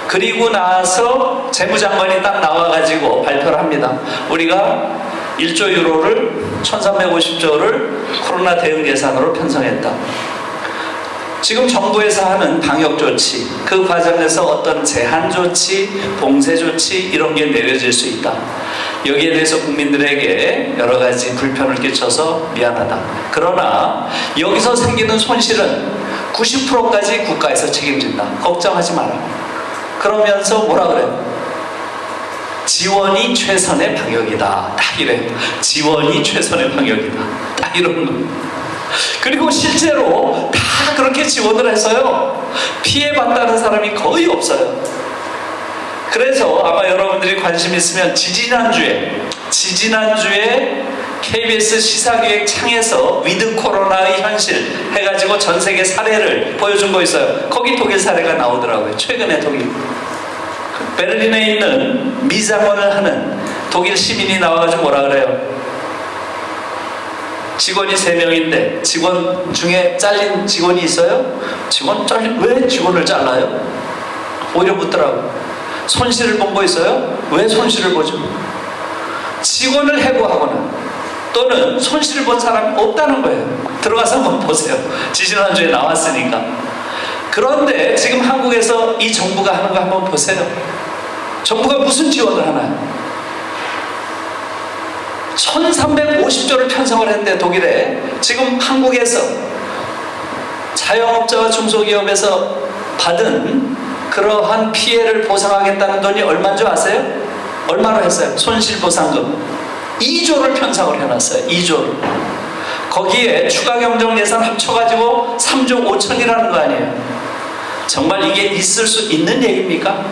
그리고 나서 재무장관이 딱 나와가지고 발표를 합니다. 우리가 1조 유로를, 1350조를 코로나 대응 예산으로 편성했다. 지금 정부에서 하는 방역 조치, 그 과정에서 어떤 제한 조치, 봉쇄 조치 이런 게 내려질 수 있다. 여기에 대해서 국민들에게 여러 가지 불편을 끼쳐서 미안하다. 그러나 여기서 생기는 손실은 90%까지 국가에서 책임진다. 걱정하지 마라. 그러면서 뭐라 그래요? 지원이 최선의 방역이다. 딱 이래요. 지원이 최선의 방역이다. 딱 이런 거. 그리고 실제로 다 그렇게 지원을 해서요, 피해봤다는 사람이 거의 없어요. 그래서 아마 여러분들이 관심 있으면 지지난주에 KBS 시사기획 창에서 위드 코로나의 현실 해가지고 전 세계 사례를 보여준 거 있어요. 거기 독일 사례가 나오더라고요. 최근에 독일 베를린에 있는 미장원을 하는 독일 시민이 나와가지고 뭐라 그래요? 직원이 3명인데 직원 중에 잘린 직원이 있어요? 왜 직원을 잘라요? 오히려 묻더라고. 손실을 본 거 있어요? 왜 손실을 보죠? 직원을 해고하거나 또는 손실을 본 사람이 없다는 거예요. 들어가서 한번 보세요. 지지난주에 나왔으니까. 그런데 지금 한국에서 이 정부가 하는 거 한번 보세요. 정부가 무슨 지원을 하나요? 1350조를 편성을 했는데 독일에, 지금 한국에서 자영업자와 중소기업에서 받은 그러한 피해를 보상하겠다는 돈이 얼마인 줄 아세요? 얼마로 했어요? 손실보상금 2조를 편성을 해놨어요. 2조를. 거기에 추가경정 예산 합쳐가지고 3조 5천이라는 거 아니에요? 정말 이게 있을 수 있는 얘기입니까?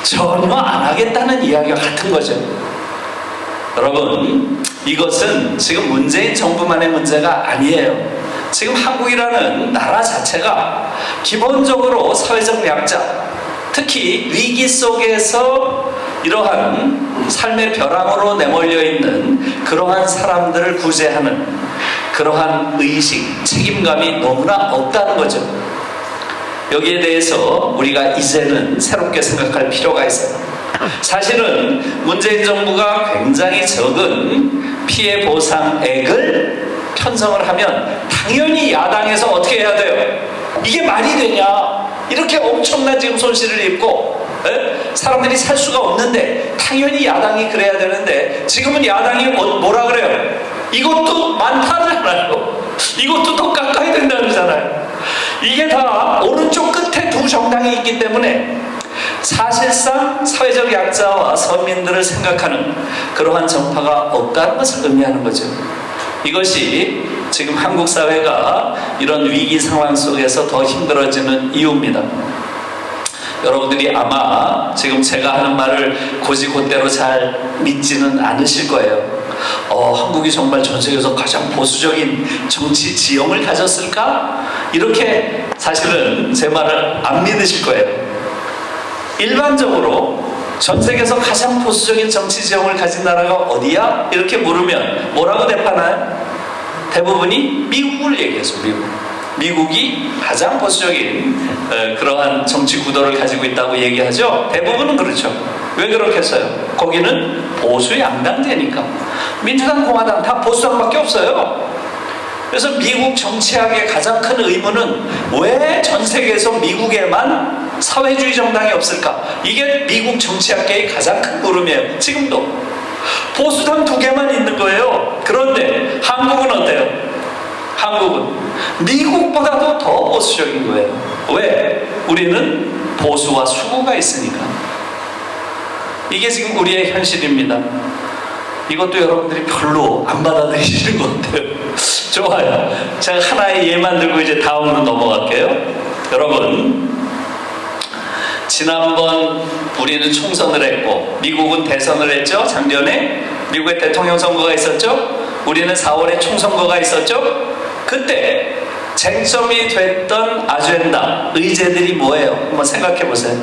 전혀 안 하겠다는 이야기와 같은 거죠. 여러분, 이것은 지금 문재인 정부만의 문제가 아니에요. 지금 한국이라는 나라 자체가 기본적으로 사회적 약자, 특히 위기 속에서 이러한 삶의 벼랑으로 내몰려 있는 그러한 사람들을 구제하는 그러한 의식, 책임감이 너무나 없다는 거죠. 여기에 대해서 우리가 이제는 새롭게 생각할 필요가 있어요. 사실은 문재인 정부가 굉장히 적은 피해 보상액을 편성을 하면 당연히 야당에서 어떻게 해야 돼요? 이게 말이 되냐? 이렇게 엄청난 지금 손실을 입고 사람들이 살 수가 없는데 당연히 야당이 그래야 되는데, 지금은 야당이 뭐라 그래요? 이것도 많다잖아요. 이것도 더 깎아야 된다잖아요. 이게 다 오른쪽 끝에 두 정당이 있기 때문에 사실상 사회적 약자와 서민들을 생각하는 그러한 정파가 없다는 것을 의미하는 거죠. 이것이 지금 한국 사회가 이런 위기 상황 속에서 더 힘들어지는 이유입니다. 여러분들이 아마 지금 제가 하는 말을 곧이곧대로 잘 믿지는 않으실 거예요. 한국이 정말 전 세계에서 가장 보수적인 정치 지형을 가졌을까? 이렇게 사실은 제 말을 안 믿으실 거예요. 일반적으로 전 세계에서 가장 보수적인 정치 지형을 가진 나라가 어디야? 이렇게 물으면 뭐라고 대답하나요? 대부분이 미국을 얘기해서 미국이 가장 보수적인 그러한 정치 구도를 가지고 있다고 얘기하죠. 대부분은 그렇죠. 왜 그렇겠어요? 거기는 보수 양당제니까. 민주당, 공화당 다 보수당밖에 없어요. 그래서 미국 정치학의 가장 큰 의문은 왜 전 세계에서 미국에만 사회주의 정당이 없을까? 이게 미국 정치학계의 가장 큰 물음이에요. 지금도 보수당 2개만 있는 거예요. 그런데 한국은 어때요? 한국은 미국보다도 더 보수적인 거예요. 왜? 우리는 보수와 수구가 있으니까. 이게 지금 우리의 현실입니다. 이것도 여러분들이 별로 안 받아들이시는 것 같아요. 좋아요. 제가 하나의 예만 들고 이제 다음으로 넘어갈게요. 여러분, 지난번 우리는 총선을 했고 미국은 대선을 했죠. 작년에 미국의 대통령 선거가 있었죠. 우리는 4월에 총선거가 있었죠. 그때 쟁점이 됐던 아젠다, 의제들이 뭐예요? 한번 생각해 보세요.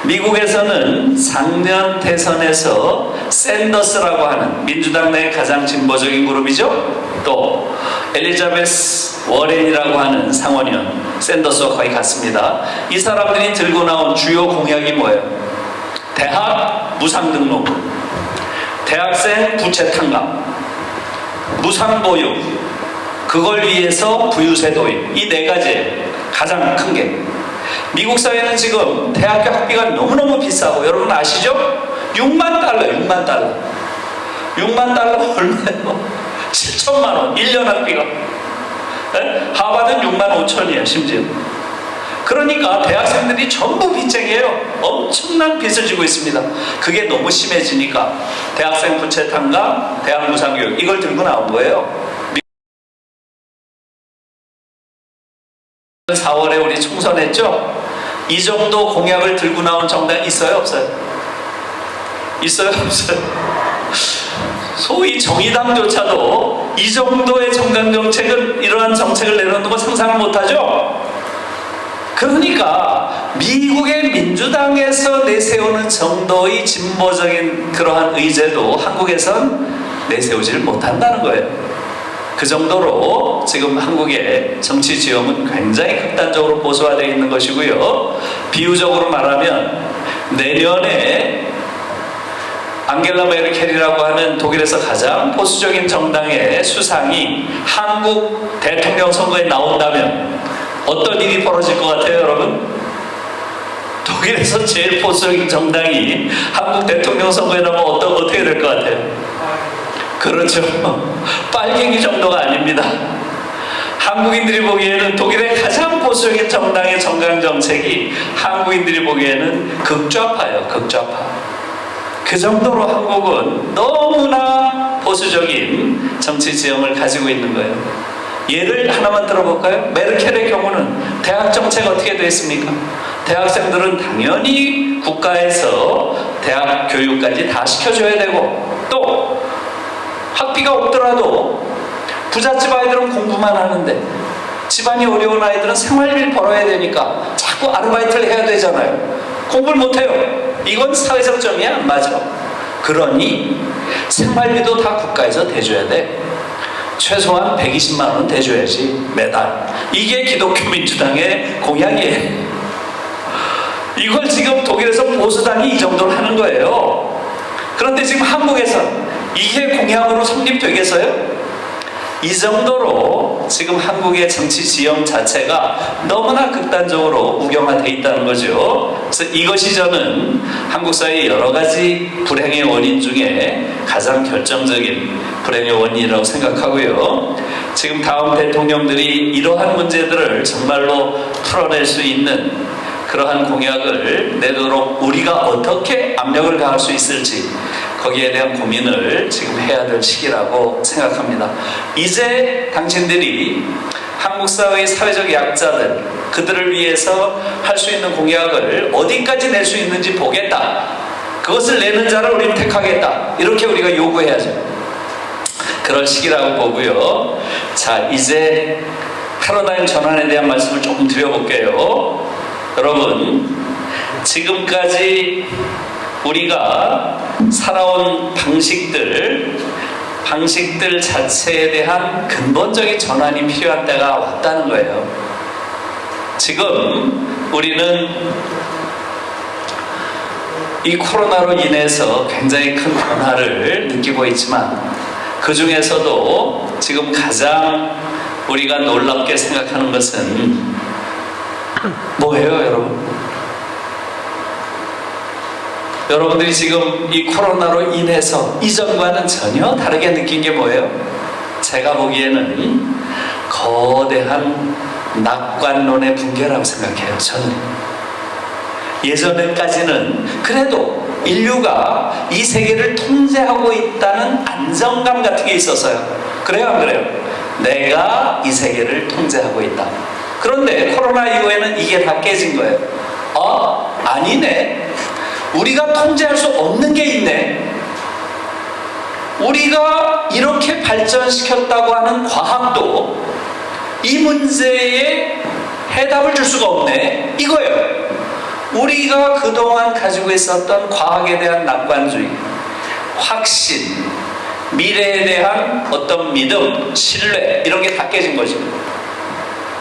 미국에서는 작년 대선에서 샌더스라고 하는 민주당 내 가장 진보적인 그룹이죠. 또 엘리자베스 워렌이라고 하는 상원의원, 샌더스와 거의 같습니다. 이 사람들이 들고 나온 주요 공약이 뭐예요? 대학 무상등록, 대학생 부채 탕감, 무상보육, 그걸 위해서 부유세 도입, 이 네 가지예요. 가장 큰 게. 미국 사회는 지금 대학교 학비가 너무너무 비싸고, 여러분 아시죠? 6만 달러, 6만 달러. 6만 달러가 얼마예요? 7천만 원, 1년 학비가. 네? 하버드는 6만 5천이에요, 심지어. 그러니까 대학생들이 전부 빚쟁이에요. 엄청난 빚을 지고 있습니다. 그게 너무 심해지니까 대학생 부채 탕감, 대학 무상교육, 이걸 들고 나온 거예요. 4월에 우리 총선했죠? 이 정도 공약을 들고 나온 정당 있어요? 없어요? 있어요? 없어요? 소위 정의당조차도 이 정도의 정당 정책을, 이러한 정책을 내놓는 거 상상을 못하죠? 그러니까 미국의 민주당에서 내세우는 정도의 진보적인 그러한 의제도 한국에선 내세우지를 못한다는 거예요. 그 정도로 지금 한국의 정치 지형은 굉장히 극단적으로 보수화되어 있는 것이고요. 비유적으로 말하면 내년에 앙겔라 메르켈이라고 하는 독일에서 가장 보수적인 정당의 수상이 한국 대통령 선거에 나온다면 어떤 일이 벌어질 것 같아요, 여러분? 독일에서 제일 보수적인 정당이 한국 대통령 선거에 나오면 어떻게 될 것 같아요? 그렇죠. 빨갱이 정도가 아닙니다. 한국인들이 보기에는 독일의 가장 보수적인 정당의 정강 정책이 한국인들이 보기에는 극좌파예요. 극좌파. 그 정도로 한국은 너무나 보수적인 정치 지형을 가지고 있는 거예요. 예를 하나만 들어볼까요? 메르켈의 경우는 대학 정책 어떻게 되어 있습니까? 대학생들은 당연히 국가에서 대학 교육까지 다 시켜줘야 되고, 또 학비가 없더라도 부잣집 아이들은 공부만 하는데 집안이 어려운 아이들은 생활비를 벌어야 되니까 자꾸 아르바이트를 해야 되잖아요. 공부를 못해요. 이건 사회적 점이 안 맞아. 그러니 생활비도 다 국가에서 대줘야 돼. 최소한 120만 원 대줘야지, 매달. 이게 기독교 민주당의 공약이에요. 이걸 지금 독일에서 보수당이 이 정도로 하는 거예요. 그런데 지금 한국에서 이게 공약으로 성립되겠어요? 이 정도로 지금 한국의 정치 지형 자체가 너무나 극단적으로 우경화되어 있다는 거죠. 그래서 이것이 저는 한국 사회의 여러 가지 불행의 원인 중에 가장 결정적인 불행의 원인이라고 생각하고요. 지금 다음 대통령들이 이러한 문제들을 정말로 풀어낼 수 있는 그러한 공약을 내도록 우리가 어떻게 압력을 가할 수 있을지, 거기에 대한 고민을 지금 해야 될 시기라고 생각합니다. 이제 당신들이 한국 사회의 사회적 약자들, 그들을 위해서 할 수 있는 공약을 어디까지 낼 수 있는지 보겠다. 그것을 내는 자를 우리는 택하겠다. 이렇게 우리가 요구해야죠. 그런 시기라고 보고요. 자, 이제 패러다임 전환에 대한 말씀을 조금 드려볼게요. 여러분, 지금까지 우리가 살아온 방식들 자체에 대한 근본적인 전환이 필요한 때가 왔다는 거예요. 지금 우리는 이 코로나로 인해서 굉장히 큰 변화를 느끼고 있지만, 그 중에서도 지금 가장 우리가 놀랍게 생각하는 것은 뭐예요, 여러분? 여러분들이 지금 이 코로나로 인해서 이전과는 전혀 다르게 느낀 게 뭐예요? 제가 보기에는 거대한 낙관론의 붕괴라고 생각해요. 저는 예전에까지는 그래도 인류가 이 세계를 통제하고 있다는 안정감 같은 게 있었어요. 그래요, 안 그래요? 내가 이 세계를 통제하고 있다. 그런데 코로나 이후에는 이게 다 깨진 거예요. 아니네. 우리가 통제할 수 없는 게 있네. 우리가 이렇게 발전시켰다고 하는 과학도 이 문제에 해답을 줄 수가 없네. 이거예요. 우리가 그동안 가지고 있었던 과학에 대한 낙관주의, 확신, 미래에 대한 어떤 믿음, 신뢰 이런 게 다 깨진 거죠.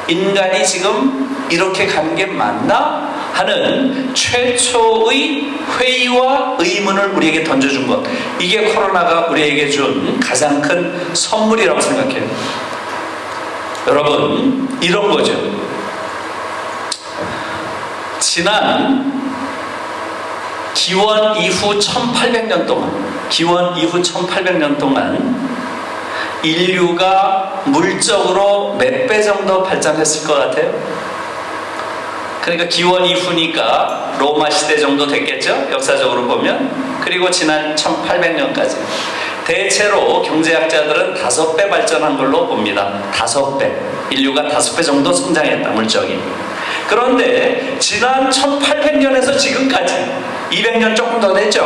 인간이 지금 이렇게 가는 게 맞나? 하는 최초의 회의와 의문을 우리에게 던져준 것. 이게 코로나가 우리에게 준 가장 큰 선물이라고 생각해요. 여러분, 이런 거죠. 지난 기원 이후 1800년 동안 인류가 물적으로 몇 배 정도 발전했을 것 같아요? 그러니까 기원 이후니까 로마 시대 정도 됐겠죠? 역사적으로 보면. 그리고 지난 1800년까지. 대체로 경제학자들은 5배 발전한 걸로 봅니다. 5배. 인류가 5배 정도 성장했다, 물적이. 그런데 지난 1800년에서 지금까지 200년 조금 더 됐죠?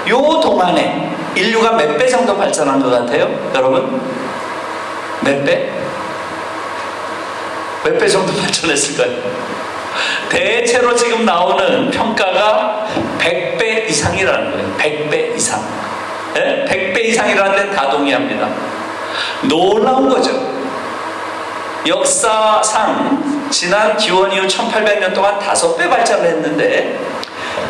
요 동안에 인류가 몇 배 정도 발전한 것 같아요? 여러분? 몇 배? 몇 배 정도 발전했을까요? 대체로 지금 나오는 평가가 100배 이상이라는 거예요. 100배 이상. 네? 100배 이상이라는 데는 다 동의합니다. 놀라운 거죠. 역사상 지난 기원 이후 1800년 동안 5배 발전을 했는데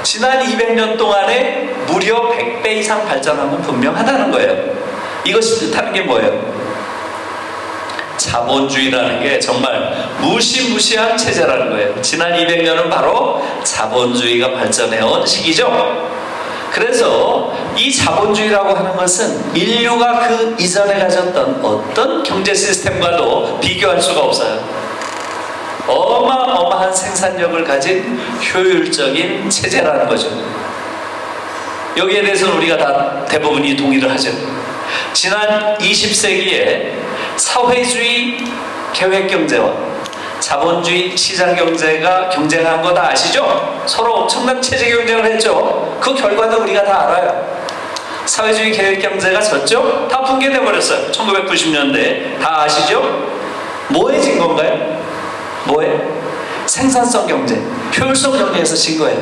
지난 200년 동안에 무려 100배 이상 발전한 건 분명하다는 거예요. 이것이 뜻하는 게 뭐예요? 자본주의라는 게 정말 무시무시한 체제라는 거예요. 지난 200년은 바로 자본주의가 발전해온 시기죠. 그래서 이 자본주의라고 하는 것은 인류가 그 이전에 가졌던 어떤 경제 시스템과도 비교할 수가 없어요. 어마어마한 생산력을 가진 효율적인 체제라는 거죠. 여기에 대해서는 우리가 다 대부분이 동의를 하죠. 지난 20세기에 사회주의 계획경제와 자본주의 시장경제가 경쟁한 거 다 아시죠? 서로 엄청난 체제 경쟁을 했죠. 그 결과도 우리가 다 알아요. 사회주의 계획경제가 졌죠? 다 붕괴돼 버렸어요. 1990년대 다 아시죠? 뭐에 진 건가요? 뭐에? 생산성 경제, 효율성 경제에서 진 거예요.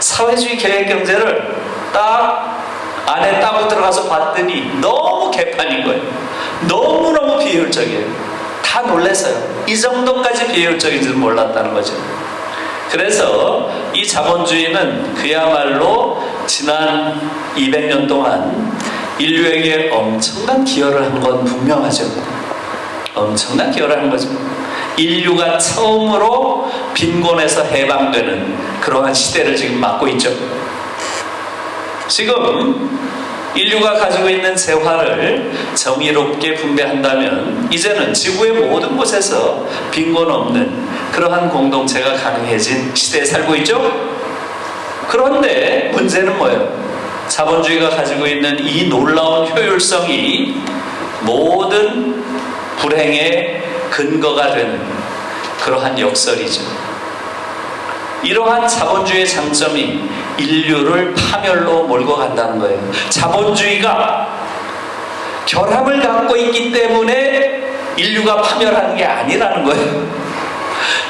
사회주의 계획경제를 딱 안에 따고 들어가서 봤더니 너무 개판인 거예요. 너무너무 비효율적이에요. 다 놀랐어요. 이 정도까지 비효율적인지는 몰랐다는 거죠. 그래서 이 자본주의는 그야말로 지난 200년 동안 인류에게 엄청난 기여를 한 건 분명하죠. 엄청난 기여를 한 거죠. 인류가 처음으로 빈곤에서 해방되는 그러한 시대를 지금 맞고 있죠. 지금 인류가 가지고 있는 재화를 정의롭게 분배한다면 이제는 지구의 모든 곳에서 빈곤 없는 그러한 공동체가 가능해진 시대에 살고 있죠. 그런데 문제는 뭐예요? 자본주의가 가지고 있는 이 놀라운 효율성이 모든 불행의 근거가 되는 그러한 역설이죠. 이러한 자본주의의 장점이 인류를 파멸로 몰고 간다는 거예요. 자본주의가 결함을 갖고 있기 때문에 인류가 파멸하는 게 아니라는 거예요.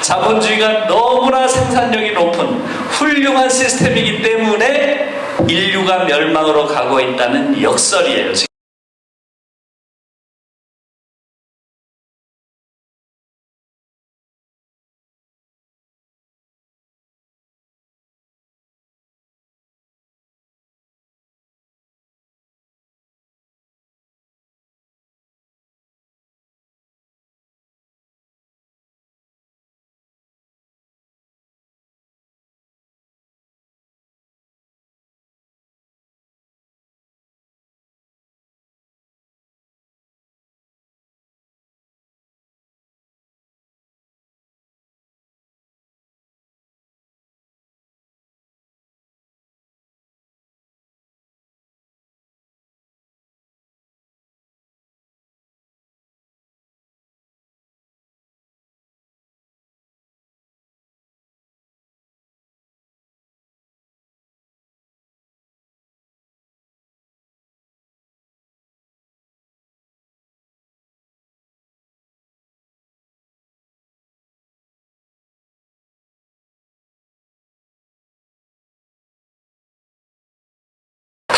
자본주의가 너무나 생산력이 높은 훌륭한 시스템이기 때문에 인류가 멸망으로 가고 있다는 역설이에요.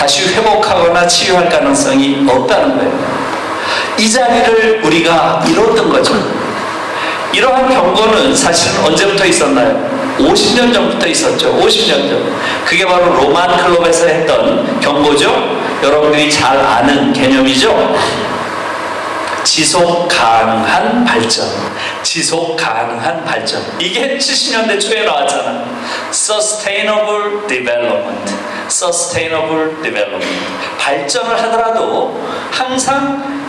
다시 회복하거나 치유할 가능성이 없다는 거예요. 이 자리를 우리가 이뤘던 거죠. 이러한 경고는 사실은 언제부터 있었나요? 50년 전부터 있었죠. 50년 전. 그게 바로 로만 클럽에서 했던 경고죠. 여러분들이 잘 아는 개념이죠. 지속 가능한 발전. 지속 가능한 발전. 이게 70년대 초에 나왔잖아. Sustainable Development. Sustainable Development. 발전을 하더라도 항상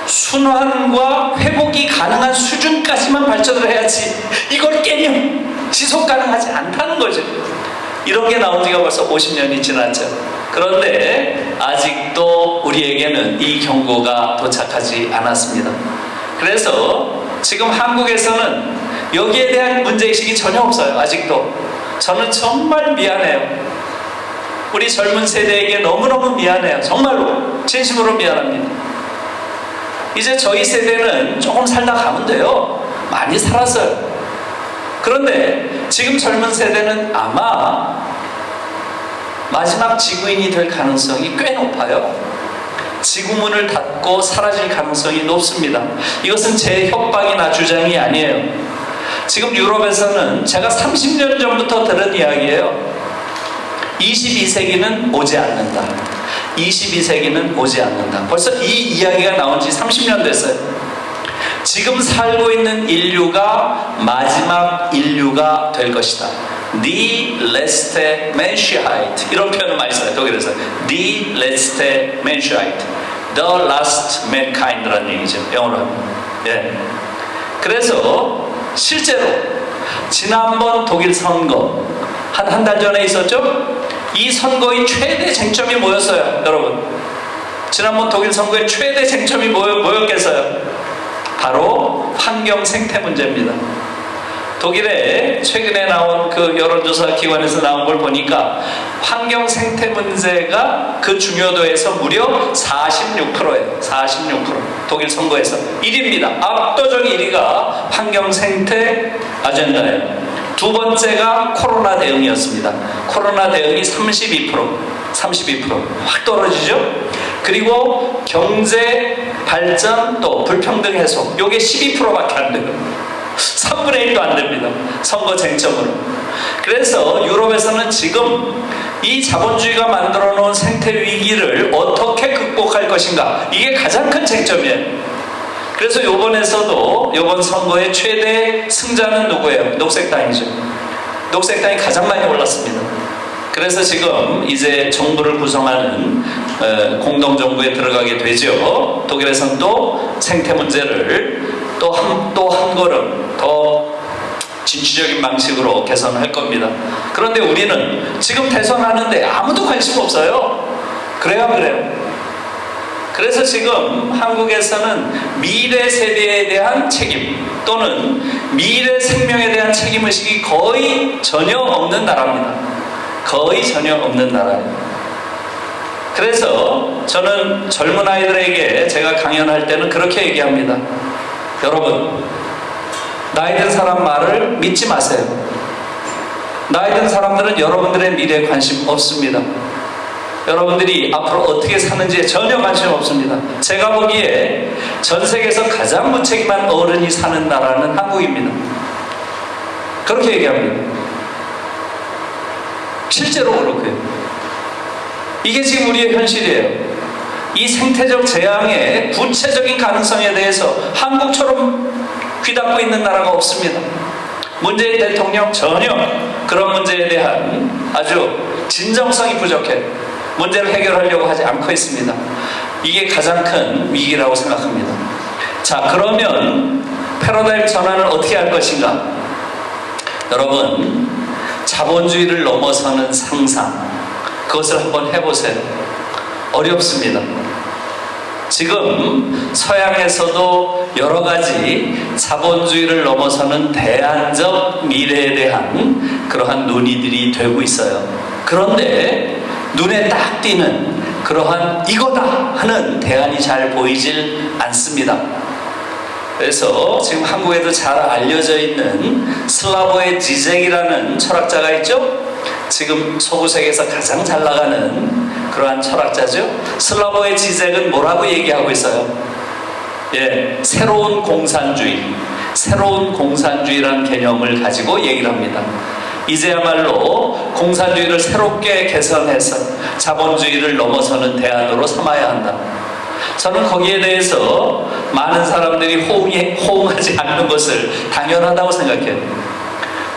순환과 회복이 가능한 수준까지만 발전을 해야지 이걸 깨면 지속 가능하지 않다는 거죠. 이런 게 나온 지가 벌써 50년이 지났죠. 그런데 아직도 우리에게는 이 경고가 도착하지 않았습니다. 그래서 지금 한국에서는 여기에 대한 문제의식이 전혀 없어요. 아직도. 저는 정말 미안해요. 우리 젊은 세대에게 너무너무 미안해요. 정말로 진심으로 미안합니다. 이제 저희 세대는 조금 살다 가면 돼요. 많이 살았어요. 그런데 지금 젊은 세대는 아마 마지막 지구인이 될 가능성이 꽤 높아요. 지구문을 닫고 사라질 가능성이 높습니다. 이것은 제 협박이나 주장이 아니에요. 지금 유럽에서는 제가 30년 전부터 들은 이야기예요. 22세기는 오지 않는다. 22세기는 오지 않는다. 벌써 이 이야기가 나온 지 30년 됐어요. 지금 살고 있는 인류가 마지막 인류가 될 것이다. Die letzte Menschheit. 이런 표현을 많이 써요. 독일에서. Die letzte Menschheit. The last mankind라는 얘기죠. 영어로 하면. 예. 그래서 실제로 지난번 독일 선거 한 달 전에 있었죠? 이 선거의 최대 쟁점이 뭐였어요, 여러분? 지난번 독일 선거의 최대 쟁점이 뭐였겠어요? 바로 환경 생태 문제입니다. 독일에 최근에 나온 그 여론조사 기관에서 나온 걸 보니까 환경 생태 문제가 그 중요도에서 무려 46%예요. 46%. 독일 선거에서 1위입니다. 압도적 1위가 환경 생태 아젠다예요. 두 번째가 코로나 대응이었습니다. 코로나 대응이 32%, 32% 확 떨어지죠. 그리고 경제 발전 또 불평등 해소, 요게 12%밖에 안 돼요. 3분의 1도 안 됩니다. 선거 쟁점으로. 그래서 유럽에서는 지금 이 자본주의가 만들어 놓은 생태 위기를 어떻게 극복할 것인가, 이게 가장 큰 쟁점이에요. 그래서 이번 선거의 최대 승자는 누구예요? 녹색당이죠. 녹색당이 가장 많이 올랐습니다. 그래서 지금 이제 정부를 구성하는 공동정부에 들어가게 되죠. 독일에서는 또 생태 문제를 또 한 걸음 더 진취적인 방식으로 개선할 겁니다. 그런데 우리는 지금 대선하는데 아무도 관심 없어요. 그래요, 안 그래요? 그래서 지금 한국에서는 미래 세대에 대한 책임 또는 미래 생명에 대한 책임의식이 거의 전혀 없는 나라입니다. 거의 전혀 없는 나라예요. 그래서 저는 젊은 아이들에게 제가 강연할 때는 그렇게 얘기합니다. 여러분, 나이 든 사람 말을 믿지 마세요. 나이 든 사람들은 여러분들의 미래에 관심 없습니다. 여러분들이 앞으로 어떻게 사는지에 전혀 관심 없습니다. 제가 보기에 전 세계에서 가장 무책임한 어른이 사는 나라는 한국입니다. 그렇게 얘기합니다. 실제로 그렇고요. 이게 지금 우리의 현실이에요. 이 생태적 재앙의 구체적인 가능성에 대해서 한국처럼 귀닫고 있는 나라가 없습니다. 문재인 대통령 전혀 그런 문제에 대한 아주 진정성이 부족해 문제를 해결하려고 하지 않고 있습니다. 이게 가장 큰 위기라고 생각합니다. 자, 그러면 패러다임 전환을 어떻게 할 것인가? 여러분, 자본주의를 넘어서는 상상, 그것을 한번 해보세요. 어렵습니다. 지금 서양에서도 여러 가지 자본주의를 넘어서는 대안적 미래에 대한 그러한 논의들이 되고 있어요. 그런데 눈에 딱 띄는 그러한 이거다 하는 대안이 잘 보이질 않습니다. 그래서 지금 한국에도 잘 알려져 있는 슬라보의 지젝이라는 철학자가 있죠. 지금 서구 세계에서 가장 잘 나가는 그러한 철학자죠. 슬라보의 지적은 뭐라고 얘기하고 있어요? 예, 새로운 공산주의라는 개념을 가지고 얘기를 합니다. 이제야말로 공산주의를 새롭게 개선해서 자본주의를 넘어서는 대안으로 삼아야 한다. 저는 거기에 대해서 많은 사람들이 호응하지 않는 것을 당연하다고 생각해요.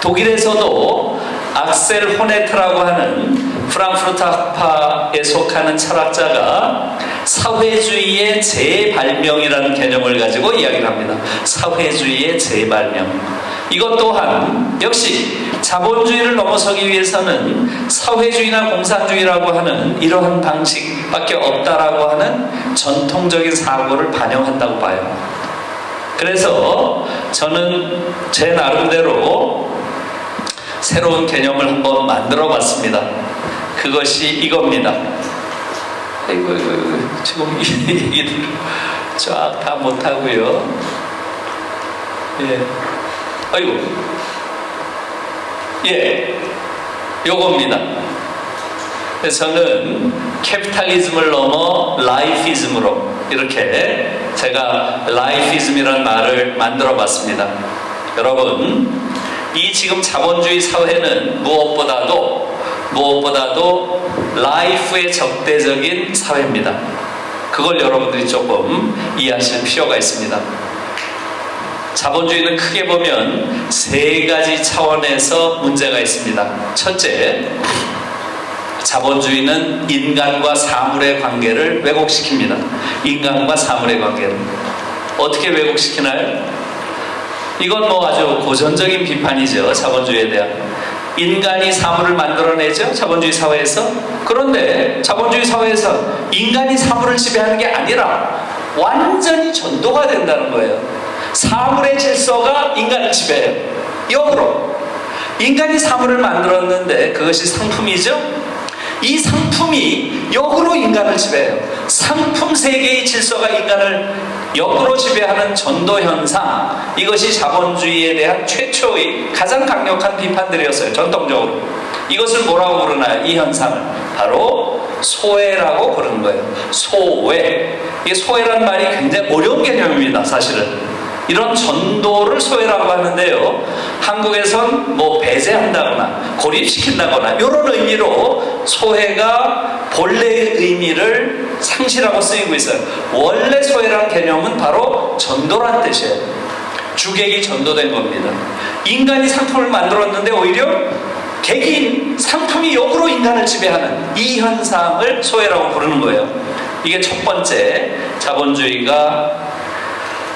독일에서도 악셀 호네트라고 하는 프랑크푸르트 학파에 속하는 철학자가 사회주의의 재발명이라는 개념을 가지고 이야기를 합니다. 사회주의의 재발명. 이것 또한 역시 자본주의를 넘어서기 위해서는 사회주의나 공산주의라고 하는 이러한 방식밖에 없다라고 하는 전통적인 사고를 반영한다고 봐요. 그래서 저는 제 나름대로 새로운 개념을 한번 만들어 봤습니다. 그것이 이겁니다. 아이고, 지금 이 얘기를 쫙 다 못하고요. 예. 아이고. 예. 요겁니다. 그래서 저는 캐피탈리즘을 넘어 라이피즘으로 이렇게 제가 라이피즘이라는 말을 만들어 봤습니다. 여러분, 이 지금 자본주의 사회는 무엇보다도 라이프의 적대적인 사회입니다. 그걸 여러분들이 조금 이해하실 필요가 있습니다. 자본주의는 크게 보면 세 가지 차원에서 문제가 있습니다. 첫째, 자본주의는 인간과 사물의 관계를 왜곡시킵니다. 인간과 사물의 관계를. 어떻게 왜곡시키나요? 이건 뭐 아주 고전적인 비판이죠. 자본주의에 대한. 인간이 사물을 만들어내죠. 자본주의 사회에서. 그런데 자본주의 사회에서 인간이 사물을 지배하는 게 아니라 완전히 전도가 된다는 거예요. 사물의 질서가 인간을 지배해요. 역으로. 인간이 사물을 만들었는데 그것이 상품이죠. 이 상품이 역으로 인간을 지배해요. 상품 세계의 질서가 인간을 역으로 지배하는 전도 현상, 이것이 자본주의에 대한 최초의 가장 강력한 비판들이었어요. 전통적으로. 이것을 뭐라고 부르나요? 이 현상을 바로 소외라고 부르는 거예요. 소외. 이 소외란 말이 굉장히 어려운 개념입니다. 사실은 이런 전도를 소외라고 하는데요, 한국에선 뭐 배제한다거나 고립시킨다거나 이런 의미로 소외가 본래의 의미를 상실하고 쓰이고 있어요. 원래 소외라는 개념은 바로 전도란 뜻이에요. 주객이 전도된 겁니다. 인간이 상품을 만들었는데 오히려 개개인 상품이 역으로 인간을 지배하는 이 현상을 소외라고 부르는 거예요. 이게 첫 번째 자본주의가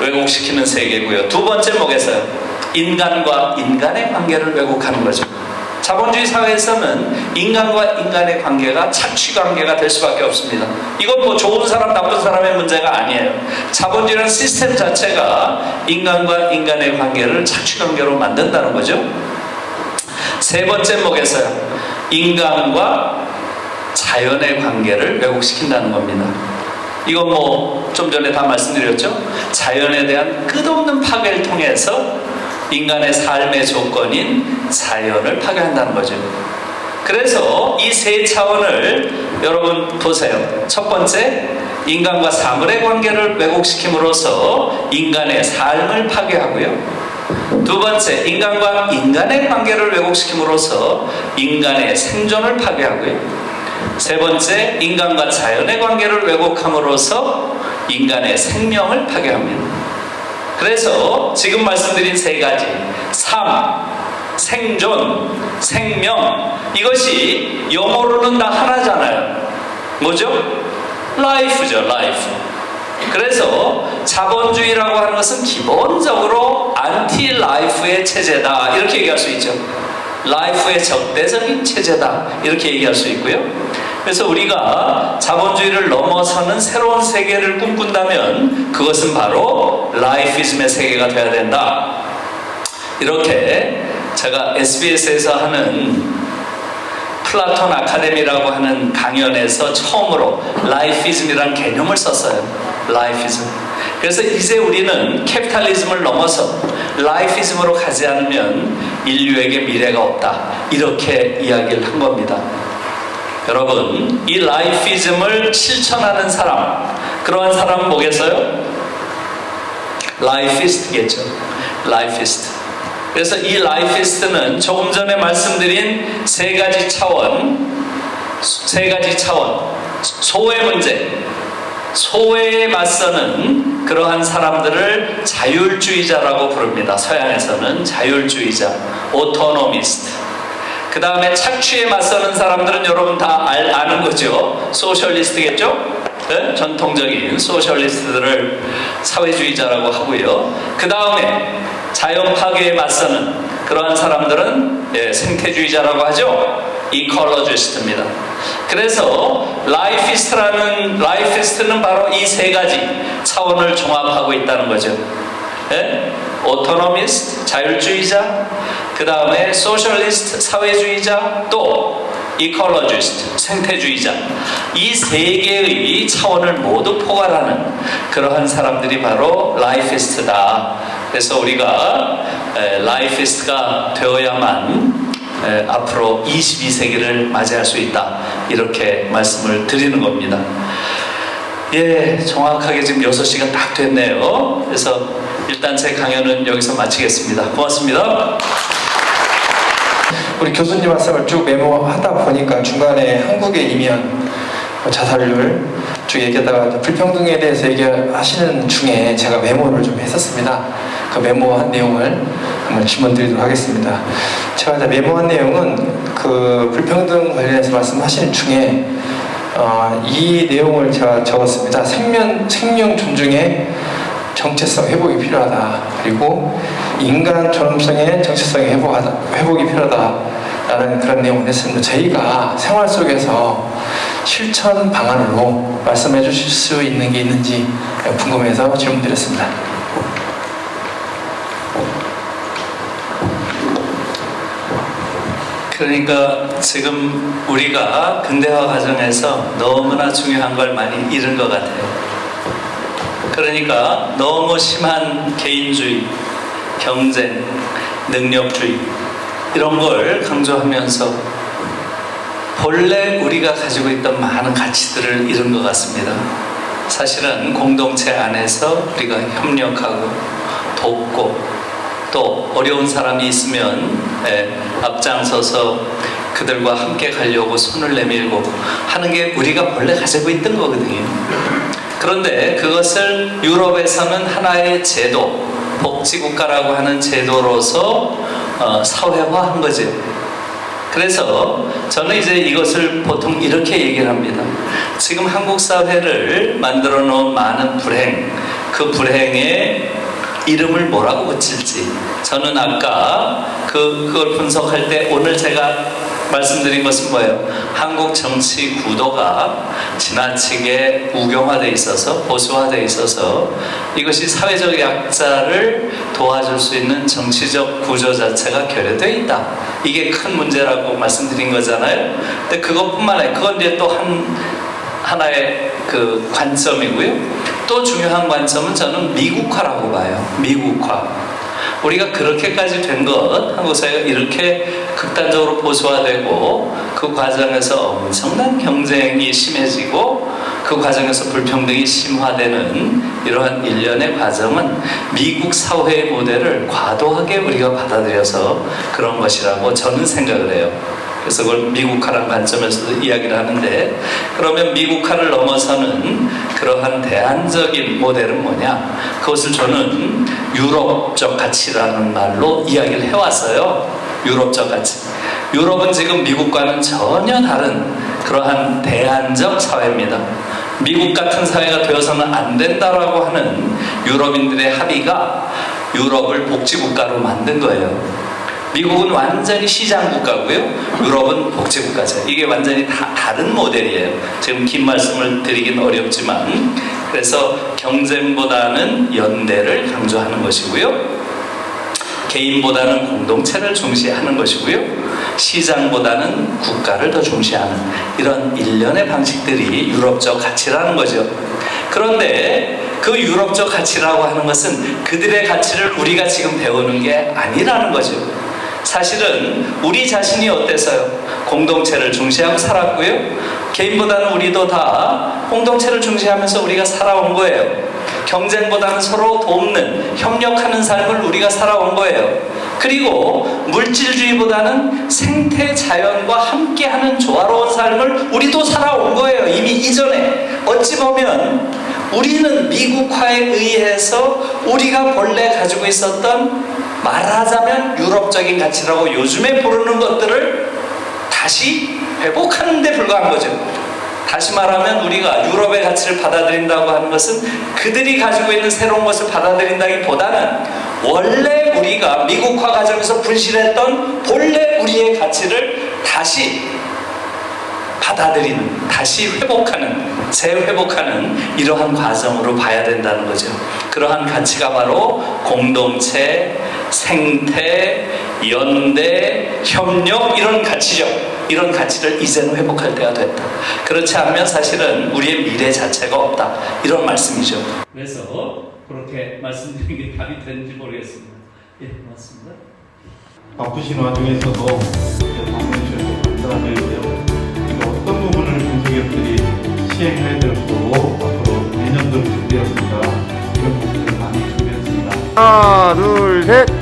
왜곡시키는 세계고요. 두 번째 뭐겠어요? 인간과 인간의 관계를 왜곡하는 거죠. 자본주의 사회에서는 인간과 인간의 관계가 착취관계가 될 수밖에 없습니다. 이건 뭐 좋은 사람 나쁜 사람의 문제가 아니에요. 자본주의라는 시스템 자체가 인간과 인간의 관계를 착취관계로 만든다는 거죠. 세 번째 뭐겠어요? 인간과 자연의 관계를 왜곡시킨다는 겁니다. 이건 뭐 좀 전에 다 말씀드렸죠. 자연에 대한 끝없는 파괴를 통해서 인간의 삶의 조건인 자연을 파괴한다는 거죠. 그래서 이 세 차원을 여러분 보세요. 첫 번째, 인간과 사물의 관계를 왜곡시킴으로써 인간의 삶을 파괴하고요. 두 번째, 인간과 인간의 관계를 왜곡시킴으로써 인간의 생존을 파괴하고요. 세 번째, 인간과 자연의 관계를 왜곡함으로써 인간의 생명을 파괴합니다. 그래서 지금 말씀드린 세 가지, 삶, 생존, 생명, 이것이 영어로는 다 하나잖아요. 뭐죠? 라이프죠, 라이프. 그래서 자본주의라고 하는 것은 기본적으로 안티 라이프의 체제다, 이렇게 얘기할 수 있죠. 라이프의 적대적인 체제다, 이렇게 얘기할 수 있고요. 그래서 우리가 자본주의를 넘어서는 새로운 세계를 꿈꾼다면 그것은 바로 라이피즘의 세계가 되어야 된다. 이렇게 제가 SBS에서 하는 플라톤 아카데미라고 하는 강연에서 처음으로 라이피즘이라는 개념을 썼어요. 라이피즘. 그래서 이제 우리는 캐피탈리즘을 넘어서 라이피즘으로 가지 않으면 인류에게 미래가 없다, 이렇게 이야기를 한 겁니다. 여러분, 이 라이피즘을 실천하는 사람, 그러한 사람은 뭐겠어요? 라이피스트겠죠. 라이피스트. 그래서 이 라이피스트는 조금 전에 말씀드린 세 가지 차원, 소외 문제, 소외에 맞서는 그러한 사람들을 자율주의자라고 부릅니다. 서양에서는 자율주의자, 오토노미스트. 그 다음에 착취에 맞서는 사람들은 여러분 다 아는 거죠. 소셜리스트겠죠? 네? 전통적인 소셜리스트들을 사회주의자라고 하고요. 그 다음에 자연 파괴에 맞서는 그러한 사람들은 생태주의자라고 하죠. 이컬러지스트입니다. 그래서 라이피스트는 바로 이 세 가지 차원을 종합하고 있다는 거죠. 오토노미스트, 자율주의자, 그 다음에 소셜리스트, 사회주의자, 또 이컬러지스트, 생태주의자. 이 세 개의 차원을 모두 포괄하는 그러한 사람들이 바로 라이피스트다. 그래서 우리가 라이피스트가 되어야만 앞으로 22세기를 맞이할 수 있다, 이렇게 말씀을 드리는 겁니다. 예, 정확하게 지금 6시가 딱 됐네요. 그래서 일단 제 강연은 여기서 마치겠습니다. 고맙습니다. 우리 교수님 말씀을 쭉 메모하다 보니까 중간에 한국의 이면 자살률 쭉 얘기하다가 불평등에 대해서 얘기하시는 중에 제가 메모를 좀 했었습니다. 그 메모한 내용을 한번 질문 드리도록 하겠습니다. 제가 이제 메모한 내용은 그 불평등 관련해서 말씀하시는 중에 이 내용을 제가 적었습니다. 생명 존중의 정체성 회복이 필요하다. 그리고 인간 존엄성의 정체성의 회복이 필요하다라는 그런 내용을 했습니다. 저희가 생활 속에서 실천 방안으로 말씀해 주실 수 있는 게 있는지 궁금해서 질문드렸습니다. 그러니까 지금 우리가 근대화 과정에서 너무나 중요한 걸 많이 잃은 것 같아요. 그러니까 너무 심한 개인주의, 경쟁, 능력주의 이런 걸 강조하면서 본래 우리가 가지고 있던 많은 가치들을 잃은 것 같습니다. 사실은 공동체 안에서 우리가 협력하고 돕고 또 어려운 사람이 있으면 앞장서서 그들과 함께 가려고 손을 내밀고 하는 게 우리가 본래 가지고 있던 거거든요. 그런데 그것을 유럽에서는 하나의 제도, 복지국가라고 하는 제도로서 사회화한 거죠. 그래서 저는 이제 이것을 보통 이렇게 얘기를 합니다. 지금 한국 사회를 만들어 놓은 많은 불행, 그 불행의 이름을 뭐라고 붙일지, 저는 아까 그걸 분석할 때 오늘 제가 말씀드린 것은 뭐예요? 한국 정치 구도가 지나치게 우경화되어 있어서, 보수화되어 있어서 이것이 사회적 약자를 도와줄 수 있는 정치적 구조 자체가 결여되어 있다. 이게 큰 문제라고 말씀드린 거잖아요. 근데 그것뿐만 아니라 그건 이제 또 하나의 그 관점이고요. 또 중요한 관점은 저는 미국화라고 봐요. 미국화. 우리가 그렇게까지 된 것, 한국 사회가 이렇게 극단적으로 보수화되고 그 과정에서 엄청난 경쟁이 심해지고 그 과정에서 불평등이 심화되는 이러한 일련의 과정은 미국 사회의 모델을 과도하게 우리가 받아들여서 그런 것이라고 저는 생각을 해요. 그래서 그걸 미국화라는 관점에서도 이야기를 하는데, 그러면 미국화를 넘어서는 그러한 대안적인 모델은 뭐냐? 그것을 저는 유럽적 가치라는 말로 이야기를 해왔어요. 유럽적 가치. 유럽은 지금 미국과는 전혀 다른 그러한 대안적 사회입니다. 미국 같은 사회가 되어서는 안 된다라고 하는 유럽인들의 합의가 유럽을 복지국가로 만든 거예요. 미국은 완전히 시장국가고요. 유럽은 복지국가죠. 이게 완전히 다른 모델이에요. 지금 긴 말씀을 드리긴 어렵지만, 그래서 경쟁보다는 연대를 강조하는 것이고요. 개인보다는 공동체를 중시하는 것이고요. 시장보다는 국가를 더 중시하는 이런 일련의 방식들이 유럽적 가치라는 거죠. 그런데 그 유럽적 가치라고 하는 것은 그들의 가치를 우리가 지금 배우는 게 아니라는 거죠. 사실은 우리 자신이 어때서요? 공동체를 중시하고 살았고요. 개인보다는 우리도 다 공동체를 중시하면서 우리가 살아온 거예요. 경쟁보다는 서로 돕는, 협력하는 삶을 우리가 살아온 거예요. 그리고 물질주의보다는 생태 자연과 함께하는 조화로운 삶을 우리도 살아온 거예요. 이미 이전에. 어찌 보면 우리는 미국화에 의해서 우리가 본래 가지고 있었던, 말하자면 유럽적인 가치라고 요즘에 부르는 것들을 다시 회복하는 데 불과한 거죠. 다시 말하면 우리가 유럽의 가치를 받아들인다고 하는 것은 그들이 가지고 있는 새로운 것을 받아들인다기보다는 원래 우리가 미국화 과정에서 분실했던 본래 우리의 가치를 다시 받아들이는, 다시 회복하는, 재회복하는 이러한 과정으로 봐야 된다는 거죠. 그러한 가치가 바로 공동체, 생태, 연대, 협력, 이런 가치죠. 이런 가치를 이제는 회복할 때가 됐다. 그렇지 않으면 사실은 우리의 미래 자체가 없다. 이런 말씀이죠. 그래서 그렇게 말씀드린 게 답이 되는지 모르겠습니다. 예, 고맙습니다. 바쁘신 와중에서도 방문해 주셔서 감사드리고요. 어떤 부분을 중소기업들이 시행해야 될 거고 앞으로 내년도를 준비했습니다. 이런 부분들을 많이 준비했습니다. 하나, 둘, 셋.